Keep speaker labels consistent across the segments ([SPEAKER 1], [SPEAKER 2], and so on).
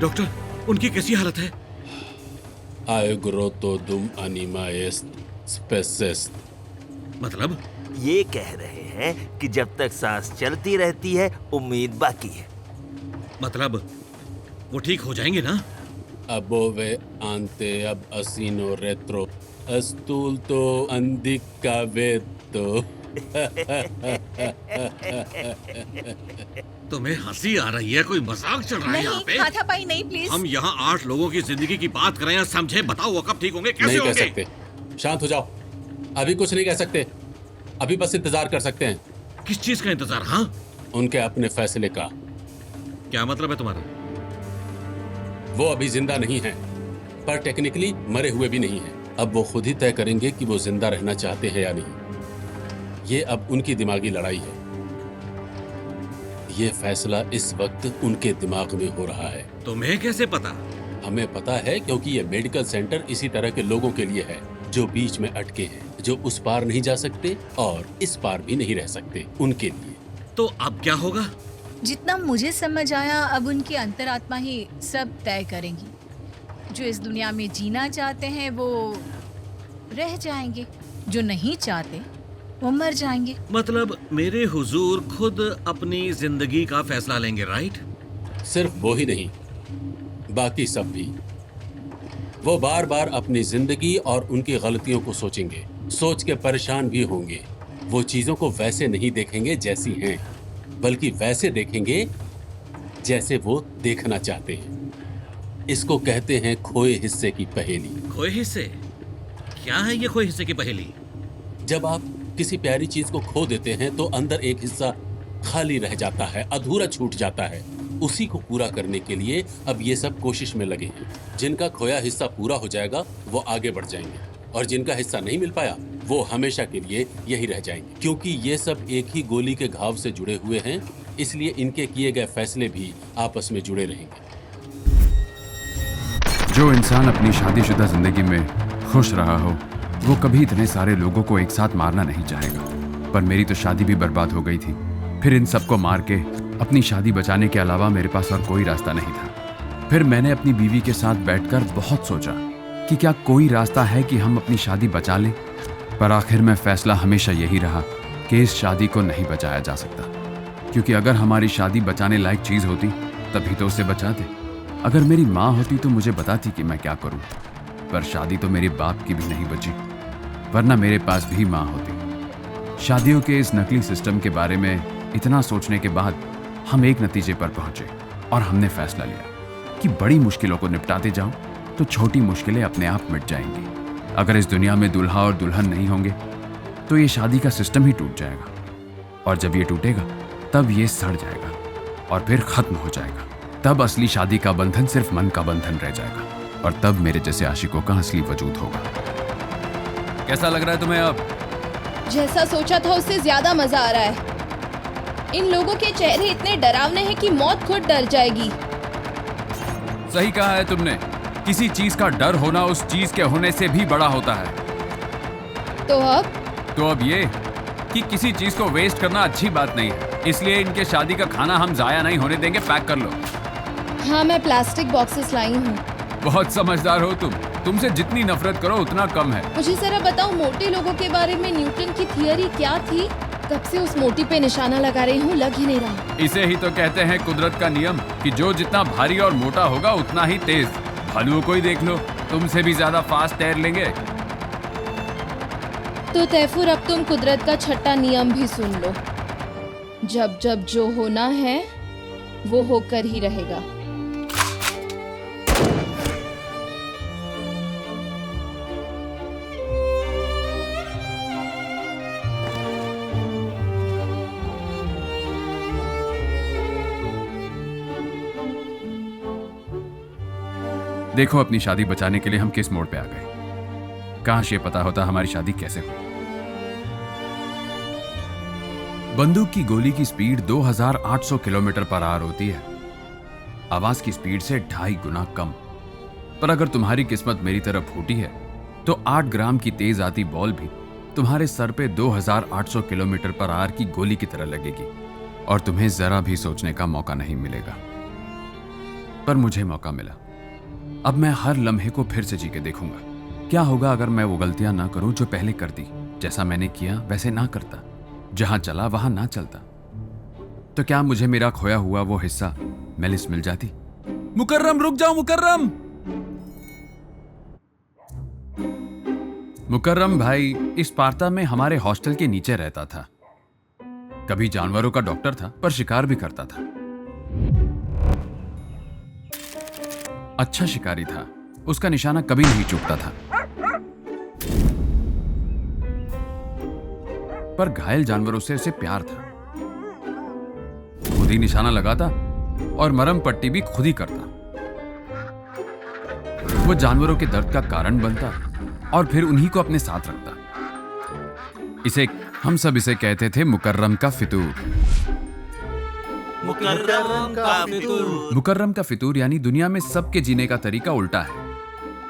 [SPEAKER 1] Doctor, उनकी कैसी हालत है?
[SPEAKER 2] आयुग्रोतोदुम अनिमाएस्ट स्पेसेस्ट।
[SPEAKER 1] मतलब?
[SPEAKER 3] ये कह रहे हैं कि जब तक सांस चलती रहती है उम्मीद बाकी है।
[SPEAKER 1] मतलब वो ठीक हो जाएंगे ना?
[SPEAKER 2] अबोवे आंते अब असीनो रेत्रो अस्तूल तो अंधिका वेत्तो।
[SPEAKER 1] तुम्हें हंसी आ रही है? कोई मजाक चल रहा है यहाँ पे?
[SPEAKER 4] नहीं हाथापाई नहीं प्लीज।
[SPEAKER 1] हम यहाँ 8 लोगों की जिंदगी की बात कर रहे हैं, समझे? बताओ वो कब ठीक होंगे, कैसे
[SPEAKER 2] नहीं कह
[SPEAKER 1] होंगे?
[SPEAKER 2] सकते, शांत हो जाओ। अभी कुछ नहीं कह सकते, अभी बस इंतजार कर सकते हैं।
[SPEAKER 1] किस चीज का इंतजार? हाँ,
[SPEAKER 2] उनके अपने फैसले का।
[SPEAKER 1] क्या मतलब है तुम्हारा?
[SPEAKER 2] वो अभी जिंदा नहीं है, पर टेक्निकली मरे हुए भी नहीं है। अब वो खुद ही तय करेंगे कि वो जिंदा रहना चाहते हैं या नहीं। ये अब उनकी दिमागी लड़ाई है। ये फैसला इस वक्त उनके दिमाग में हो रहा है।
[SPEAKER 1] तुम्हें कैसे पता?
[SPEAKER 2] हमें पता है क्योंकि ये मेडिकल सेंटर इसी तरह के लोगों के लिए है जो बीच में अटके हैं, जो उस पार नहीं जा सकते और इस पार भी नहीं रह सकते, उनके लिए।
[SPEAKER 1] तो अब क्या होगा?
[SPEAKER 4] जितना मुझे समझ आया, अब उनकी अंतरात्मा ही सब तय करेंगी। जो इस दुनिया में जीना चाहते हैं वो रह जाएंगे, जो नहीं चाहते वो मर जाएंगे।
[SPEAKER 1] मतलब मेरे हुजूर खुद अपनी जिंदगी का फैसला लेंगे, राइट?
[SPEAKER 2] सिर्फ वो ही नहीं, बाकी सब भी। वो बार बार अपनी जिंदगी और उनकी गलतियों को सोचेंगे, सोच के परेशान भी होंगे। वो चीजों को वैसे नहीं देखेंगे जैसी हैं, बल्कि वैसे देखेंगे जैसे वो देखना चाहते हैं। इसको कहते हैं खोए हिस्से की पहेली।
[SPEAKER 1] खोए हिस्से? क्या है ये खोए हिस्से की पहेली?
[SPEAKER 2] जब आप किसी प्यारी चीज को खो देते हैं तो अंदर एक हिस्सा खाली रह जाता है, अधूरा छूट जाता है। उसी को पूरा करने के लिए अब ये सब कोशिश में लगे हैं। जिनका खोया हिस्सा पूरा हो जाएगा वो आगे बढ़ जाएंगे, और जिनका हिस्सा नहीं मिल पाया वो हमेशा के लिए यही रह जाएंगे। क्योंकि ये सब एक ही गोली के घाव से जुड़े हुए हैं, इसलिए इनके किए गए फैसले भी आपस में जुड़े रहेंगे।
[SPEAKER 5] जो इंसान अपनी शादीशुदा जिंदगी में खुश रहा हो वो कभी इतने सारे लोगों को एक साथ मारना नहीं चाहेगा। पर मेरी तो शादी भी बर्बाद हो गई थी। फिर इन सबको मार के अपनी शादी बचाने के अलावा मेरे पास और कोई रास्ता नहीं था। फिर मैंने अपनी बीवी के साथ बैठकर बहुत सोचा कि क्या कोई रास्ता है कि हम अपनी शादी बचा लें। पर आखिर में फैसला हमेशा यही रहा कि इस शादी को नहीं बचाया जा सकता, क्योंकि अगर हमारी शादी बचाने लायक चीज होती तभी तो उसे बचाते। अगर मेरी माँ होती तो मुझे बताती कि मैं क्या करूं, पर शादी तो मेरे बाप की भी नहीं बची, वरना मेरे पास भी माँ होती। शादियों के इस नकली सिस्टम के बारे में इतना सोचने के बाद हम एक नतीजे पर पहुंचे और हमने फैसला लिया कि बड़ी मुश्किलों को निपटाते जाओ तो छोटी मुश्किलें अपने आप मिट जाएंगी। अगर इस दुनिया में दूल्हा और दुल्हन नहीं होंगे तो ये शादी का सिस्टम ही टूट जाएगा, और जब ये टूटेगा तब ये सड़ जाएगा और फिर खत्म हो जाएगा। तब असली शादी का बंधन सिर्फ मन का बंधन रह जाएगा, और तब मेरे जैसे आशिकों का असली वजूद होगा। कैसा लग रहा है तुम्हें अब?
[SPEAKER 6] जैसा सोचा था उससे ज्यादा मजा आ रहा है। इन लोगों के चेहरे इतने डरावने हैं कि मौत खुद डर जाएगी।
[SPEAKER 5] सही कहा है तुमने। किसी चीज का डर होना उस चीज के होने से भी बड़ा होता है।
[SPEAKER 6] तो
[SPEAKER 5] अब ये कि किसी चीज को वेस्ट करना अच्छी बात नहीं है, इसलिए इनके शादी का खाना हम जाया नहीं होने देंगे। पैक कर लो।
[SPEAKER 6] हाँ, मैं प्लास्टिक बॉक्सेस लाई हूँ।
[SPEAKER 5] बहुत समझदार हो तुम। तुमसे जितनी नफरत करो उतना कम है।
[SPEAKER 6] मुझे जरा बताओ, मोटे लोगों के बारे में न्यूटन की थियरी क्या थी? कब से उस मोटी पे निशाना लगा रही हूँ, लग ही नहीं रहा।
[SPEAKER 5] इसे ही तो कहते हैं कुदरत का नियम कि जो जितना भारी और मोटा होगा उतना ही तेज। भालुओं को ही देख लो, तुमसे भी ज्यादा फास्ट तैर लेंगे।
[SPEAKER 6] तो तैफूर, अब तुम कुदरत का छठा नियम भी सुन लो। जब जब जो होना है वो होकर ही रहेगा।
[SPEAKER 5] देखो, अपनी शादी बचाने के लिए हम किस मोड़ पे आ गए। काश ये पता होता हमारी शादी कैसे हुई। बंदूक की गोली की स्पीड 2800 किलोमीटर पर आवर होती है, आवाज की स्पीड से 2.5 गुना कम। पर अगर तुम्हारी किस्मत मेरी तरह फूटी है तो 8 ग्राम की तेज आती बॉल भी तुम्हारे सर पे 2800 किलोमीटर पर आवर की गोली की तरह लगेगी, और तुम्हें जरा भी सोचने का मौका नहीं मिलेगा। पर मुझे मौका मिला। अब मैं हर लम्हे को फिर से जी के देखूंगा। क्या होगा अगर मैं वो गलतियां ना करूं जो पहले कर दी, जैसा मैंने किया वैसे ना करता, जहां चला वहां ना चलता। तो क्या मुझे मेरा खोया हुआ वो हिस्सा मेलिस मिल जाती? मुकर्रम रुक जाओ मुकर्रम! मुकर्रम भाई इस स्पार्ता में हमारे हॉस्टल के नीचे रहता था। कभी जानवरों का डॉक्टर था पर शिकार भी करता था। अच्छा शिकारी था, उसका निशाना कभी नहीं चूकता था। पर घायल जानवरों से उसे प्यार था। खुद ही निशाना लगाता और मरहम पट्टी भी खुद ही करता। वो जानवरों के दर्द का कारण बनता और फिर उन्हीं को अपने साथ रखता। हम सब इसे कहते थे मुकर्रम का फितूर। मुकर्रम का फितूर यानी दुनिया में सबके जीने का तरीका उल्टा है।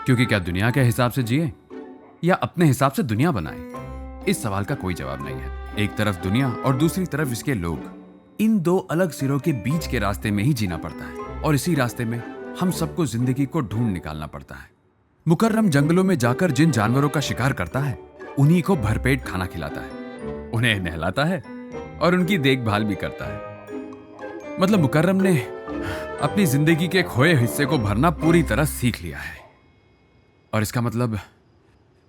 [SPEAKER 5] क्योंकि क्या दुनिया के हिसाब से जिए या अपने हिसाब से दुनिया बनाए? इस सवाल का कोई जवाब नहीं है। एक तरफ दुनिया और दूसरी तरफ इसके लोग। इन दो अलग सिरों के बीच के रास्ते में ही जीना पड़ता है और इसी रास्ते में हम सबको जिंदगी को ढूंढ निकालना पड़ता है। मुकर्रम जंगलों में जाकर जिन जानवरों का शिकार करता है उन्हीं को भरपेट खाना खिलाता है, उन्हें नहलाता है और उनकी देखभाल भी करता है। मतलब मुकर्रम ने अपनी जिंदगी के खोए हिस्से को भरना पूरी तरह सीख लिया है। और इसका मतलब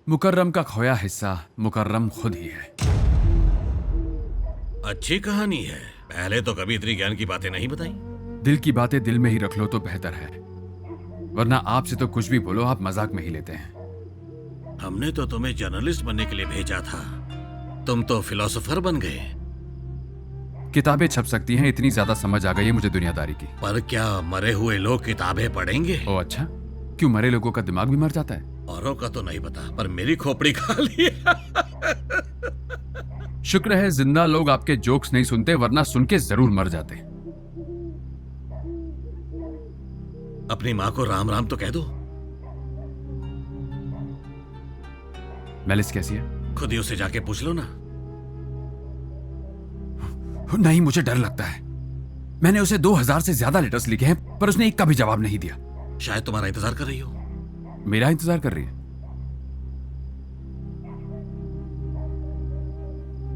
[SPEAKER 5] मुकर्रम का खोया हिस्सा मुकर्रम खुद ही है।
[SPEAKER 1] अच्छी कहानी है। पहले तो कभी इतनी ज्ञान की बातें नहीं बताई।
[SPEAKER 5] दिल की बातें दिल में ही रख लो तो बेहतर है, वरना आपसे तो कुछ भी बोलो आप मजाक में ही लेते हैं।
[SPEAKER 1] हमने तो तुम्हें जर्नलिस्ट बनने के लिए भेजा था, तुम तो फिलोसोफर बन गए।
[SPEAKER 5] किताबें छप सकती हैं, इतनी ज्यादा समझ आ गई है मुझे दुनियादारी की।
[SPEAKER 1] पर क्या मरे हुए लोग किताबें पढ़ेंगे?
[SPEAKER 5] ओ अच्छा, क्यों मरे लोगों का दिमाग भी मर जाता है?
[SPEAKER 1] औरों का तो नहीं पता, पर मेरी खोपड़ी खा ली।
[SPEAKER 5] शुक्र है जिंदा लोग आपके जोक्स नहीं सुनते, वरना सुन के जरूर मर जाते।
[SPEAKER 1] अपनी माँ को राम राम तो कह दो।
[SPEAKER 5] मेलिस कैसी है?
[SPEAKER 1] खुद ही उसे जाके पूछ लो ना।
[SPEAKER 5] नहीं, मुझे डर लगता है। मैंने उसे 2000 से ज्यादा लेटर्स लिखे हैं पर उसने एक का भी जवाब नहीं दिया।
[SPEAKER 1] शायद तुम्हारा इंतजार कर रही हो।
[SPEAKER 5] मेरा इंतजार कर रही है?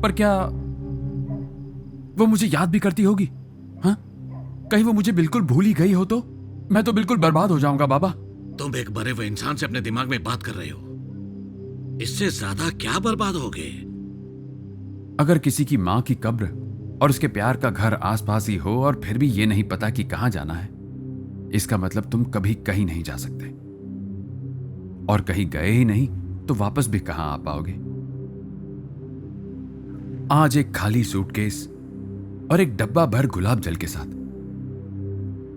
[SPEAKER 5] पर क्या वो मुझे याद भी करती होगी? हाँ, कहीं वो मुझे बिल्कुल भूल ही गई हो तो मैं तो बिल्कुल बर्बाद हो जाऊंगा बाबा।
[SPEAKER 1] तुम एक मरे हुए इंसान से अपने दिमाग में बात कर रहे हो, इससे ज्यादा क्या बर्बाद होगे?
[SPEAKER 5] अगर किसी की मां की कब्र और उसके प्यार का घर आसपास ही हो और फिर भी ये नहीं पता कि कहां जाना है, इसका मतलब तुम कभी कहीं नहीं जा सकते। और कहीं गए ही नहीं तो वापस भी कहां आ पाओगे? आज एक खाली सूटकेस और एक डब्बा भर गुलाब जल के साथ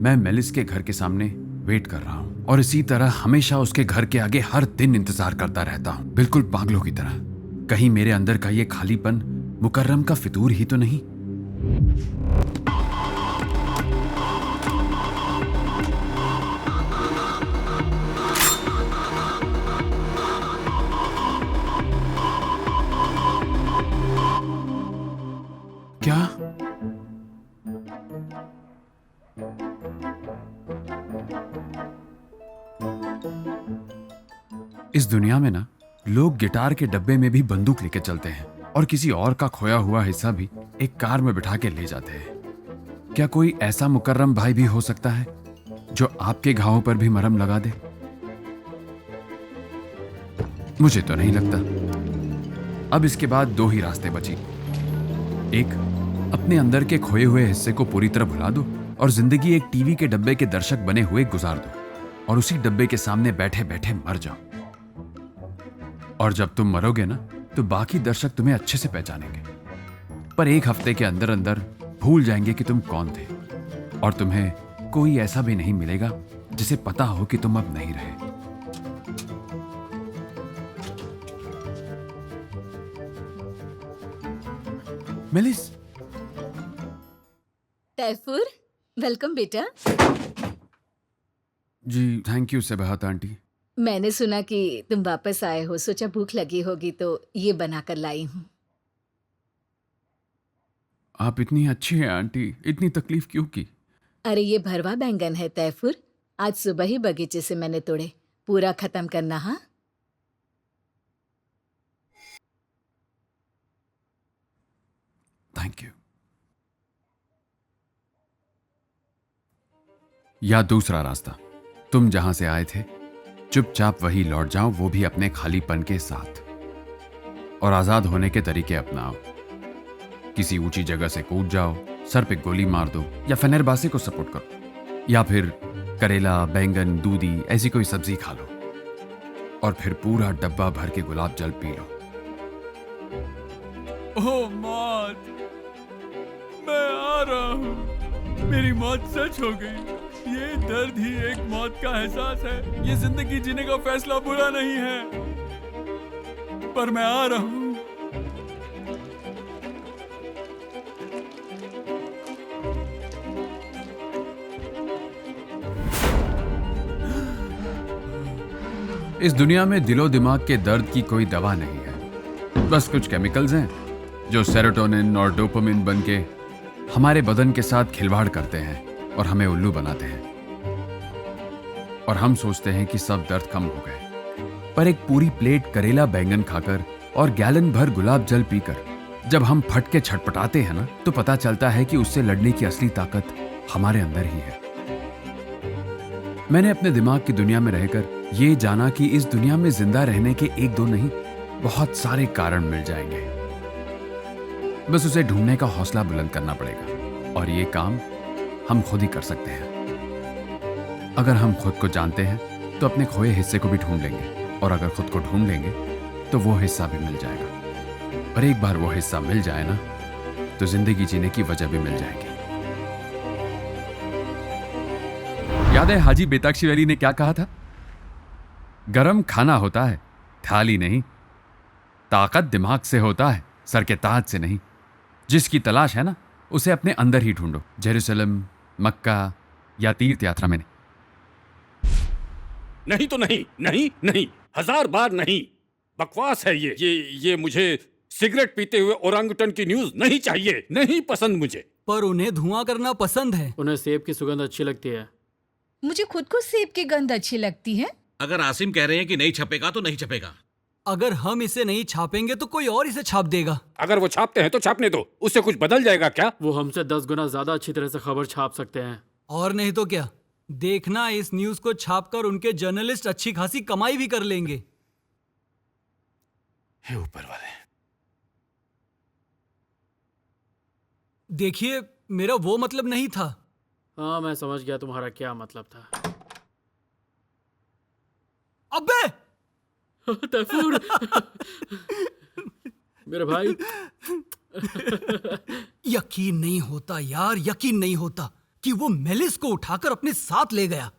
[SPEAKER 5] मैं मेलिस के घर के सामने वेट कर रहा हूं और इसी तरह हमेशा उसके घर के आगे हर दिन इंतजार करता रहता हूं, बिल्कुल पागलों की तरह। कहीं मेरे अंदर का ये खालीपन मुकर्रम का फितूर ही तो नहीं? क्या इस दुनिया में ना लोग गिटार के डब्बे में भी बंदूक लेके चलते हैं और किसी और का खोया हुआ हिस्सा भी एक कार में बिठा के ले जाते हैं। क्या कोई ऐसा मुकर्रम भाई भी हो सकता है जो आपके घावों पर भी मरहम लगा दे? मुझे तो नहीं लगता। अब इसके बाद दो ही रास्ते बची। एक, अपने अंदर के खोए हुए हिस्से को पूरी तरह भुला दो और जिंदगी एक टीवी के डब्बे के दर्शक बने हुए गुजार दो और उसी डब्बे के सामने बैठे बैठे मर जाओ। और जब तुम मरोगे ना तो बाकी दर्शक तुम्हें अच्छे से पहचानेंगे, पर एक हफ्ते के अंदर अंदर भूल जाएंगे कि तुम कौन थे और तुम्हें कोई ऐसा भी नहीं मिलेगा जिसे पता हो कि तुम अब नहीं रहे। मेलिस।
[SPEAKER 4] तैफूर, वेलकम बेटा।
[SPEAKER 5] जी थैंक यू सेबहात आंटी।
[SPEAKER 4] मैंने सुना कि तुम वापस आए हो, सोचा भूख लगी होगी तो ये बनाकर लाई हूँ।
[SPEAKER 5] आप इतनी अच्छी हैं आंटी, इतनी तकलीफ क्यों की?
[SPEAKER 4] अरे ये भरवा बैंगन है तैफुर, आज सुबह ही बगीचे से मैंने तोड़े। पूरा खत्म करना। हाँ,
[SPEAKER 5] थैंक यू। या दूसरा रास्ता, तुम जहां से आए थे चुपचाप वही लौट जाओ, वो भी अपने खालीपन के साथ, और आजाद होने के तरीके अपनाओ। किसी ऊंची जगह से कूद जाओ, सर पे गोली मार दो, या फेनेरबासे को सपोर्ट करो, या फिर करेला, बैंगन, दूधी ऐसी कोई सब्जी खा लो, और फिर पूरा डब्बा भर के गुलाब जल पी लो।
[SPEAKER 7] ओह मौत, मैं आ रहा हूँ। मेरी मौत सच हो गई। ये दर्द ही एक मौत का एहसास है। ये जिंदगी जीने का फैसला बुरा नहीं है, पर मैं आ रहा हूँ।
[SPEAKER 5] इस दुनिया में दिलो दिमाग के दर्द की कोई दवा नहीं है, बस कुछ केमिकल्स हैं जो सेरोटोनिन और डोपामिन बन के हमारे बदन के साथ खिलवाड़ करते हैं और हमें उल्लू बनाते हैं, और हम सोचते हैं कि सब दर्द कम हो गए। पर एक पूरी प्लेट करेला बैंगन खाकर और गैलन भर गुलाब जल पीकर जब हम फट के छटपटाते हैं ना, तो पता चलता है कि उससे लड़ने की असली ताकत हमारे अंदर ही है। मैंने अपने दिमाग की दुनिया में रहकर ये जाना कि इस दुनिया में जिंदा रहने के एक दो नहीं, बहुत सारे कारण मिल जाएंगे। बस उसे ढूंढने का हौसला बुलंद करना पड़ेगा, और ये काम हम खुद ही कर सकते हैं। अगर हम खुद को जानते हैं तो अपने खोए हिस्से को भी ढूंढ लेंगे, और अगर खुद को ढूंढ लेंगे तो वो हिस्सा भी मिल जाएगा। और एक बार वो हिस्सा मिल जाए ना, तो जिंदगी जीने की वजह भी मिल जाएगी। याद है हाजी बेताक्षी वैली ने क्या कहा था? गरम खाना होता है, थाली नहीं। ताकत दिमाग से होता है, सर के ताज से नहीं। जिसकी तलाश है ना, उसे अपने अंदर ही ढूंढो, जेरूसलम, मक्का या तीर्थ यात्रा में नहीं।
[SPEAKER 2] नहीं तो नहीं, नहीं नहीं, 1000 बार नहीं। बकवास है ये मुझे सिगरेट पीते हुए ओरंगुटन की न्यूज़ नहीं चाहिए, नहीं पसंद मुझे।
[SPEAKER 8] पर उन्हें धुआं करना पसंद है।
[SPEAKER 7] उन्हें सेब की सुगंध अच्छी लगती है।
[SPEAKER 4] मुझे खुद को सेब की गंध अच्छी लगती है।
[SPEAKER 1] अगर आसिम कह रहे हैं कि नहीं छपेगा तो नहीं छपेगा।
[SPEAKER 8] अगर हम इसे नहीं छापेंगे तो कोई और इसे छाप देगा।
[SPEAKER 2] अगर वो छापते हैं तो छापने दो, उससे कुछ बदल जाएगा क्या?
[SPEAKER 7] वो हमसे 10 गुना ज्यादा अच्छी तरह से खबर छाप सकते हैं।
[SPEAKER 8] और नहीं तो क्या, देखना इस न्यूज को छापकर उनके जर्नलिस्ट अच्छी खासी कमाई भी कर लेंगे।
[SPEAKER 2] हे ऊपर वाले।
[SPEAKER 8] देखिए, मेरा वो मतलब नहीं था।
[SPEAKER 7] हाँ, मैं समझ गया तुम्हारा क्या मतलब था।
[SPEAKER 8] अबे
[SPEAKER 7] तैफूर मेरे भाई।
[SPEAKER 8] यकीन नहीं होता यार, यकीन नहीं होता कि वो मेलिस को उठाकर अपने साथ ले गया।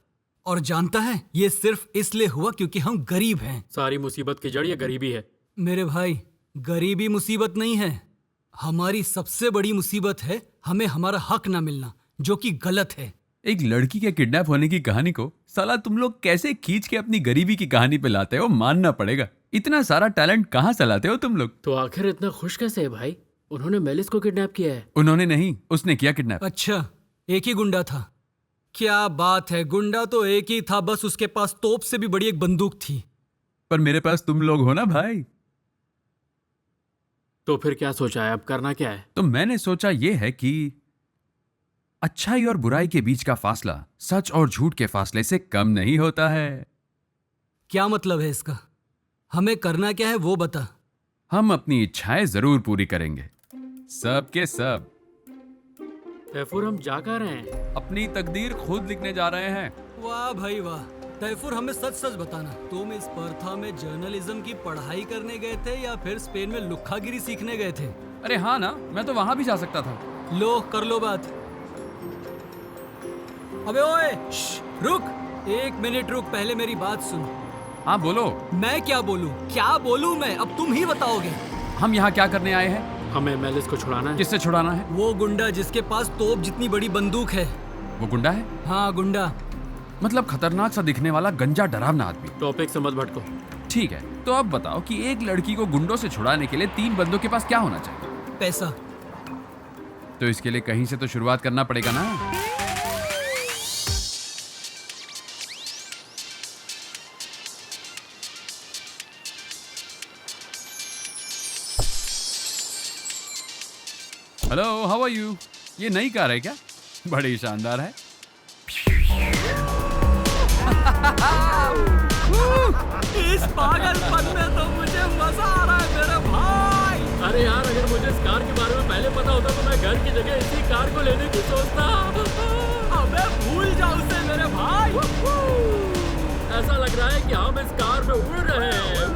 [SPEAKER 8] और जानता है, ये सिर्फ इसलिए हुआ क्योंकि हम गरीब हैं।
[SPEAKER 7] सारी मुसीबत की जड़ ये गरीबी है।
[SPEAKER 8] मेरे भाई, गरीबी मुसीबत नहीं है। हमारी सबसे बड़ी मुसीबत है हमें हमारा हक ना मिलना, जो कि गलत है।
[SPEAKER 5] एक लड़की के किडनैप होने की कहानी को साला तुम लोग कैसे खींच के अपनी गरीबी की कहानी पे लाते हो, मानना पड़ेगा। इतना सारा टैलेंट कहाँ से लाते हो तुम लोग?
[SPEAKER 7] तो आखिर इतना खुश कैसे है भाई? उन्होंने मेलिस को किडनैप किया है।
[SPEAKER 5] उन्होंने नहीं, उसने किया किडनैप।
[SPEAKER 8] अच्छा, एक ही गुंडा था? क्या बात है, गुंडा तो एक ही था, बस उसके पास तोप से भी बड़ी एक बंदूक थी।
[SPEAKER 5] पर मेरे पास तुम लोग हो ना भाई।
[SPEAKER 7] तो फिर क्या सोचा है, अब करना क्या है?
[SPEAKER 5] तो मैंने सोचा ये है कि अच्छाई और बुराई के बीच का फासला सच और झूठ के फासले से कम नहीं होता है।
[SPEAKER 8] क्या मतलब है इसका? हमें करना क्या है वो बता।
[SPEAKER 5] हम अपनी इच्छाएं जरूर पूरी करेंगे, सब के सब।
[SPEAKER 7] तैफूर, हम जा कहाँ रहे हैं?
[SPEAKER 5] अपनी तकदीर खुद लिखने जा रहे हैं।
[SPEAKER 8] वाह भाई वाह। तैफूर, हमें सच सच बताना, तुम इस पर्था में जर्नलिज्म की पढ़ाई करने गए थे या फिर स्पेन में लुक्खागिरी सीखने गए थे?
[SPEAKER 5] अरे हाँ ना, मैं तो वहां भी जा सकता था।
[SPEAKER 8] लो, कर लो बात। अबे ओए, रुक, 1 मिनट रुक, पहले मेरी बात सुन।
[SPEAKER 5] हाँ बोलो।
[SPEAKER 8] मैं क्या बोलूं, क्या बोलूं मैं, अब तुम ही बताओगे।
[SPEAKER 5] हम यहाँ क्या करने आए हैं?
[SPEAKER 7] हमें मेलिस को छुड़ाना है।
[SPEAKER 5] किससे छुड़ाना है?
[SPEAKER 8] वो गुंडा जिसके पास तोप जितनी बड़ी बंदूक है।
[SPEAKER 5] वो गुंडा है?
[SPEAKER 8] हाँ, गुंडा।
[SPEAKER 5] मतलब खतरनाक सा दिखने वाला गंजा डरावना आदमी।
[SPEAKER 7] टॉपिक से मत भटको।
[SPEAKER 5] ठीक है, तो अब बताओ कि एक लड़की को गुंडों से छुड़ाने के लिए 3 बंदों के पास क्या होना चाहिए?
[SPEAKER 8] पैसा।
[SPEAKER 5] तो इसके लिए कहीं से तो शुरुआत करना पड़ेगा ना। Hello, how are you? ये नई कार है क्या? बड़ी शानदार है।
[SPEAKER 8] इस पागलपन में तो मुझे मजा आ रहा है मेरे भाई।
[SPEAKER 7] अरे यार, अगर मुझे इस कार के बारे में पहले पता होता तो मैं घर की जगह इसी कार को लेने की सोचता।
[SPEAKER 8] अबे भूल जाओ उसे मेरे भाई।
[SPEAKER 7] ऐसा लग रहा है कि हम इस कार में उड़ रहे हैं।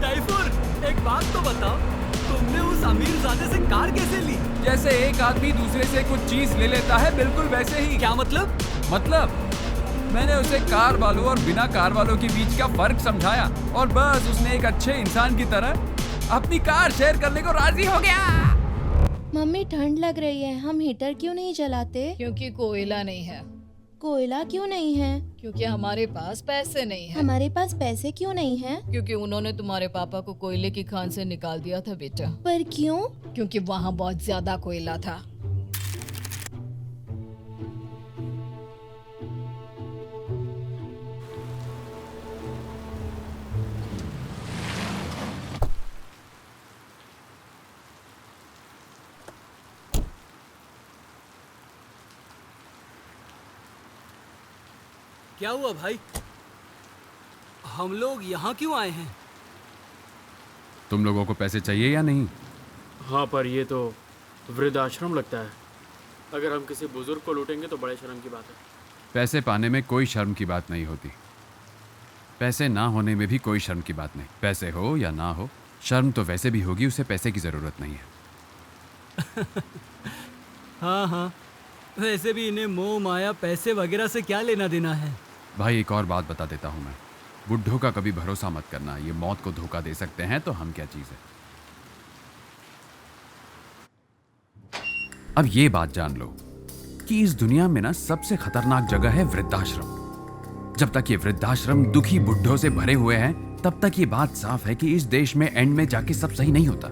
[SPEAKER 8] तैफूर, एक बात तो बताओ, तुमने उस अमीरजादे से कार कैसे ली?
[SPEAKER 5] जैसे एक आदमी दूसरे से कुछ चीज ले लेता है, बिल्कुल वैसे ही।
[SPEAKER 8] क्या मतलब?
[SPEAKER 5] मैंने उसे कार वालों और बिना कार वालों के बीच का फर्क समझाया और बस उसने एक अच्छे इंसान की तरह अपनी कार शेयर करने को राजी हो गया।
[SPEAKER 6] मम्मी ठंड लग रही है, हम हीटर क्यों नहीं जलाते?
[SPEAKER 4] क्योंकि कोयला नहीं है।
[SPEAKER 6] कोयला क्यों नहीं है?
[SPEAKER 4] क्योंकि हमारे पास पैसे नहीं है।
[SPEAKER 6] हमारे पास पैसे क्यों नहीं है?
[SPEAKER 4] क्योंकि उन्होंने तुम्हारे पापा को कोयले की खान से निकाल दिया था बेटा।
[SPEAKER 6] पर क्यों?
[SPEAKER 4] क्योंकि वहाँ बहुत ज्यादा कोयला था।
[SPEAKER 8] क्या हुआ भाई? हम लोग यहाँ क्यों आए हैं?
[SPEAKER 5] तुम लोगों को पैसे चाहिए या नहीं?
[SPEAKER 7] हाँ, पर ये तो वृद्धाश्रम लगता है। अगर हम किसी बुजुर्ग को लूटेंगे तो बड़े शर्म की बात है।
[SPEAKER 5] पैसे पाने में कोई शर्म की बात नहीं होती। पैसे ना होने में भी कोई शर्म की बात नहीं। पैसे हो या ना हो, शर्म तो वैसे भी होगी, उसे पैसे की जरूरत नहीं है।
[SPEAKER 8] हाँ हाँ, वैसे भी इन्हें मोह माया पैसे वगैरह से क्या लेना देना है।
[SPEAKER 5] भाई एक और बात बता देता हूँ मैं, बुड्ढों का कभी भरोसा मत करना। ये मौत को धोखा दे सकते हैं तो हम क्या चीज़ है। अब ये बात जान लो कि इस दुनिया में ना सबसे खतरनाक जगह है वृद्धाश्रम। जब तक ये वृद्धाश्रम दुखी बुड्ढों से भरे हुए हैं, तब तक ये बात साफ है कि इस देश में एंड में जाके सब सही नहीं होता।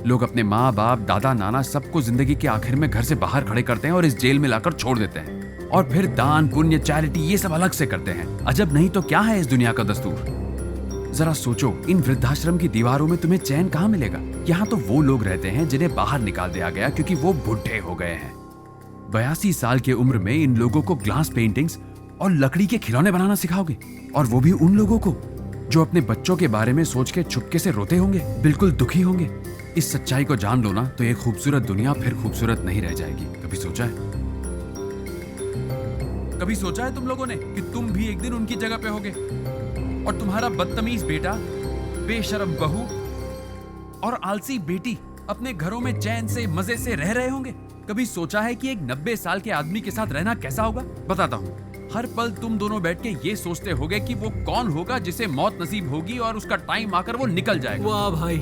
[SPEAKER 5] लोग अपने माँ बाप दादा नाना सबको जिंदगी के आखिर में घर से बाहर खड़े करते हैं और इस जेल में लाकर छोड़ देते हैं, और फिर दान पुण्य चैरिटी ये सब अलग से करते हैं। अजब नहीं तो क्या है इस दुनिया का दस्तूर। जरा सोचो, इन वृद्धाश्रम की दीवारों में तुम्हें चैन कहाँ मिलेगा। यहाँ तो वो लोग रहते हैं जिन्हें बाहर निकाल दिया गया क्योंकि वो बुढ़े हो गए हैं। 82 साल की उम्र में इन लोगों को ग्लास पेंटिंग्स और लकड़ी के खिलौने बनाना सिखाओगे, और वो भी उन लोगों को जो अपने बच्चों के बारे में सोच के चुपके से रोते होंगे, बिल्कुल दुखी होंगे। इस सच्चाई को जान लो ना तो एक खूबसूरत दुनिया फिर खूबसूरत नहीं रह जाएगी। कभी सोचा है? कभी सोचा है तुम लोगों ने कि तुम भी एक दिन उनकी जगह पे होगे और तुम्हारा बदतमीज बेटा, बेशरम बहू और आलसी बेटी अपने घरों में चैन से मजे से रह रहे होंगे? कभी सोचा है कि एक 90 साल के आदमी के साथ रहना कैसा होगा? बताता हूँ। हर पल तुम दोनों बैठ के ये सोचते होगे कि वो कौन होगा जिसे मौत नसीब होगी और उसका टाइम आकर वो निकल जाएगा।
[SPEAKER 8] वाह भाई,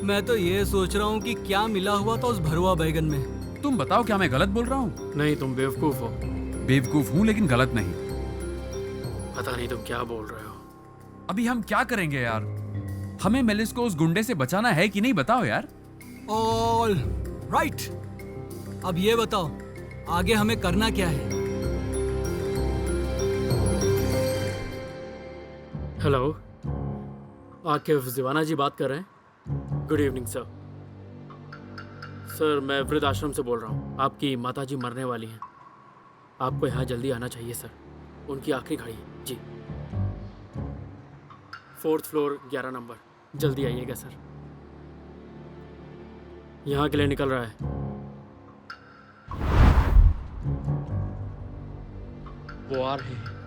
[SPEAKER 8] मैं तो ये सोच रहा हूँ कि क्या मिला हुआ था उस भरुआ बैगन में।
[SPEAKER 5] तुम बताओ, क्या मैं गलत बोल रहा हूँ?
[SPEAKER 7] नहीं, तुम बेवकूफ हो।
[SPEAKER 5] बेवकूफ हूँ लेकिन गलत नहीं।
[SPEAKER 7] पता नहीं तुम क्या बोल रहे हो।
[SPEAKER 5] अभी हम क्या करेंगे यार? हमें मेलिस को उस गुंडे से बचाना है कि नहीं, बताओ यार।
[SPEAKER 8] ऑल राइट, अब ये बताओ आगे हमें करना क्या है?
[SPEAKER 7] हेलो, आकिफ जीवाना जी बात कर रहे हैं? Good evening sir. सर, मैं वृद्धाश्रम से बोल रहा हूँ। आपकी माताजी मरने वाली हैं। आपको यहाँ जल्दी आना चाहिए सर, उनकी आखिरी घड़ी है जी। 4th floor 11 number. जल्दी आइएगा सर, यहाँ के लिए निकल रहा है। वो आ रहे हैं।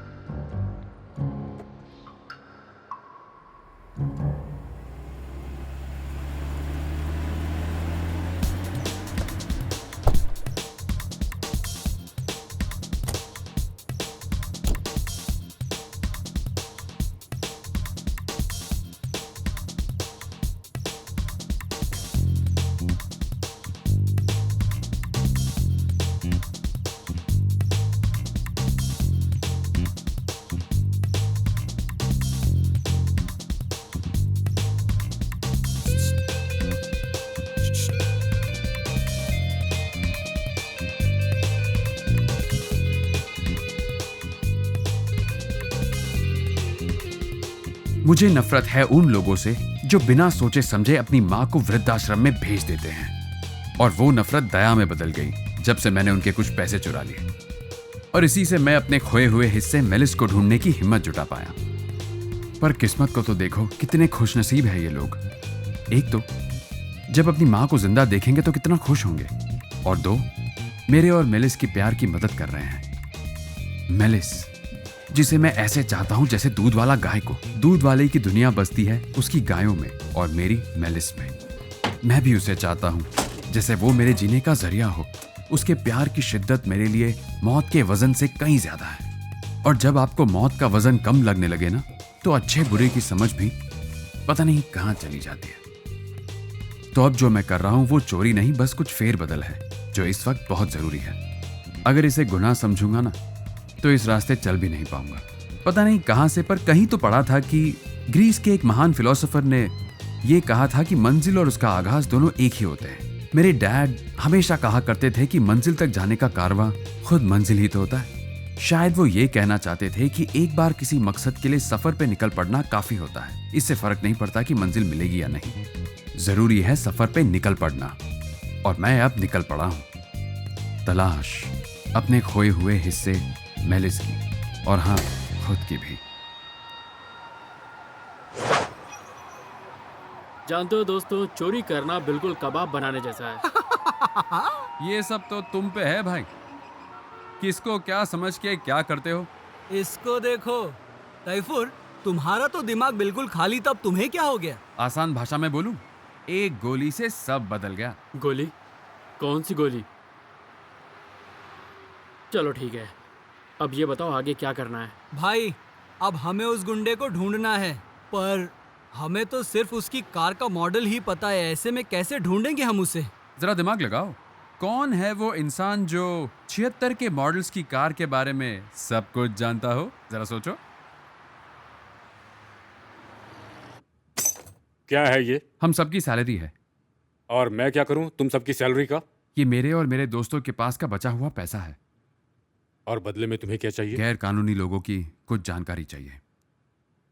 [SPEAKER 5] मुझे नफरत है उन लोगों से जो बिना सोचे समझे अपनी माँ को वृद्धाश्रम में भेज देते हैं। और वो नफरत दया में बदल गई जब से मैंने उनके कुछ पैसे चुरा लिए। और इसी से मैं अपने खोए हुए हिस्से मेलिस को ढूंढने की हिम्मत जुटा पाया। पर किस्मत को तो देखो, कितने खुशनसीब है ये लोग। एक तो जब अपनी माँ को जिंदा देखेंगे तो कितना खुश होंगे, और दो मेरे और मेलिस की प्यार की मदद कर रहे हैं। मेलिस, जिसे मैं ऐसे चाहता हूं जैसे दूध वाला गाय को। दूध वाले की दुनिया बसती है उसकी गायों में और मेरी मेलिस में। मैं भी उसे चाहता हूं जैसे वो मेरे जीने का जरिया हो। उसके प्यार की शिद्दत मेरे लिए मौत के वजन से कहीं ज्यादा है। और जब आपको मौत का वजन कम लगने लगे ना, तो अच्छे बुरे की समझ भी पता नहीं कहां चली जाती है। तो अब जो मैं कर रहा हूं वो चोरी नहीं, बस कुछ फेरबदल है जो इस वक्त बहुत जरूरी है। अगर इसे गुनाह समझूंगा ना तो इस रास्ते चल भी नहीं पाऊंगा। पता नहीं कहां से, पर कहीं तो पढ़ा था कि ग्रीस के एक महान फिलोसोफर ने यह कहा था कि मंजिल और उसका आगाज दोनों एक ही होते हैं। मेरे डैड हमेशा कहा करते थे कि मंजिल तक जाने का कारवां खुद मंजिल ही तो होता है। शायद वो ये कहना चाहते थे कि एक बार किसी मकसद के लिए सफर पे निकल पड़ना काफी होता है। इससे फर्क नहीं पड़ता कि मंजिल मिलेगी या नहीं, जरूरी है सफर पे निकल पड़ना। और मैं अब निकल पड़ा हूं। तलाश अपने खोए हुए हिस्से मेलिस की, और हाँ, खुद की भी।
[SPEAKER 9] जानते हो दोस्तों, चोरी करना बिल्कुल कबाब बनाने जैसा है।
[SPEAKER 5] ये सब तो तुम पे है भाई। किसको क्या समझ के क्या करते हो?
[SPEAKER 8] इसको देखो तैफूर, तुम्हारा तो दिमाग बिल्कुल खाली, तब तुम्हें क्या हो गया?
[SPEAKER 5] आसान भाषा में बोलूं, एक गोली से सब बदल गया।
[SPEAKER 9] गोली? कौन सी गोली? चलो ठीक है, अब ये बताओ आगे क्या करना है?
[SPEAKER 8] भाई, अब हमें उस गुंडे को ढूंढना है, पर हमें तो सिर्फ उसकी कार का मॉडल ही पता है। ऐसे में कैसे ढूंढेंगे हम उसे?
[SPEAKER 5] जरा दिमाग लगाओ, कौन है वो इंसान जो 76 के मॉडल्स की कार के बारे में सब कुछ जानता हो? जरा सोचो।
[SPEAKER 10] क्या है ये?
[SPEAKER 5] हम सबकी सैलरी है।
[SPEAKER 10] और मैं क्या करूं तुम सबकी सैलरी का?
[SPEAKER 5] ये मेरे और मेरे दोस्तों के पास का बचा हुआ पैसा है।
[SPEAKER 10] और बदले में तुम्हें क्या चाहिए?
[SPEAKER 5] गैर कानूनी लोगों की कुछ जानकारी चाहिए।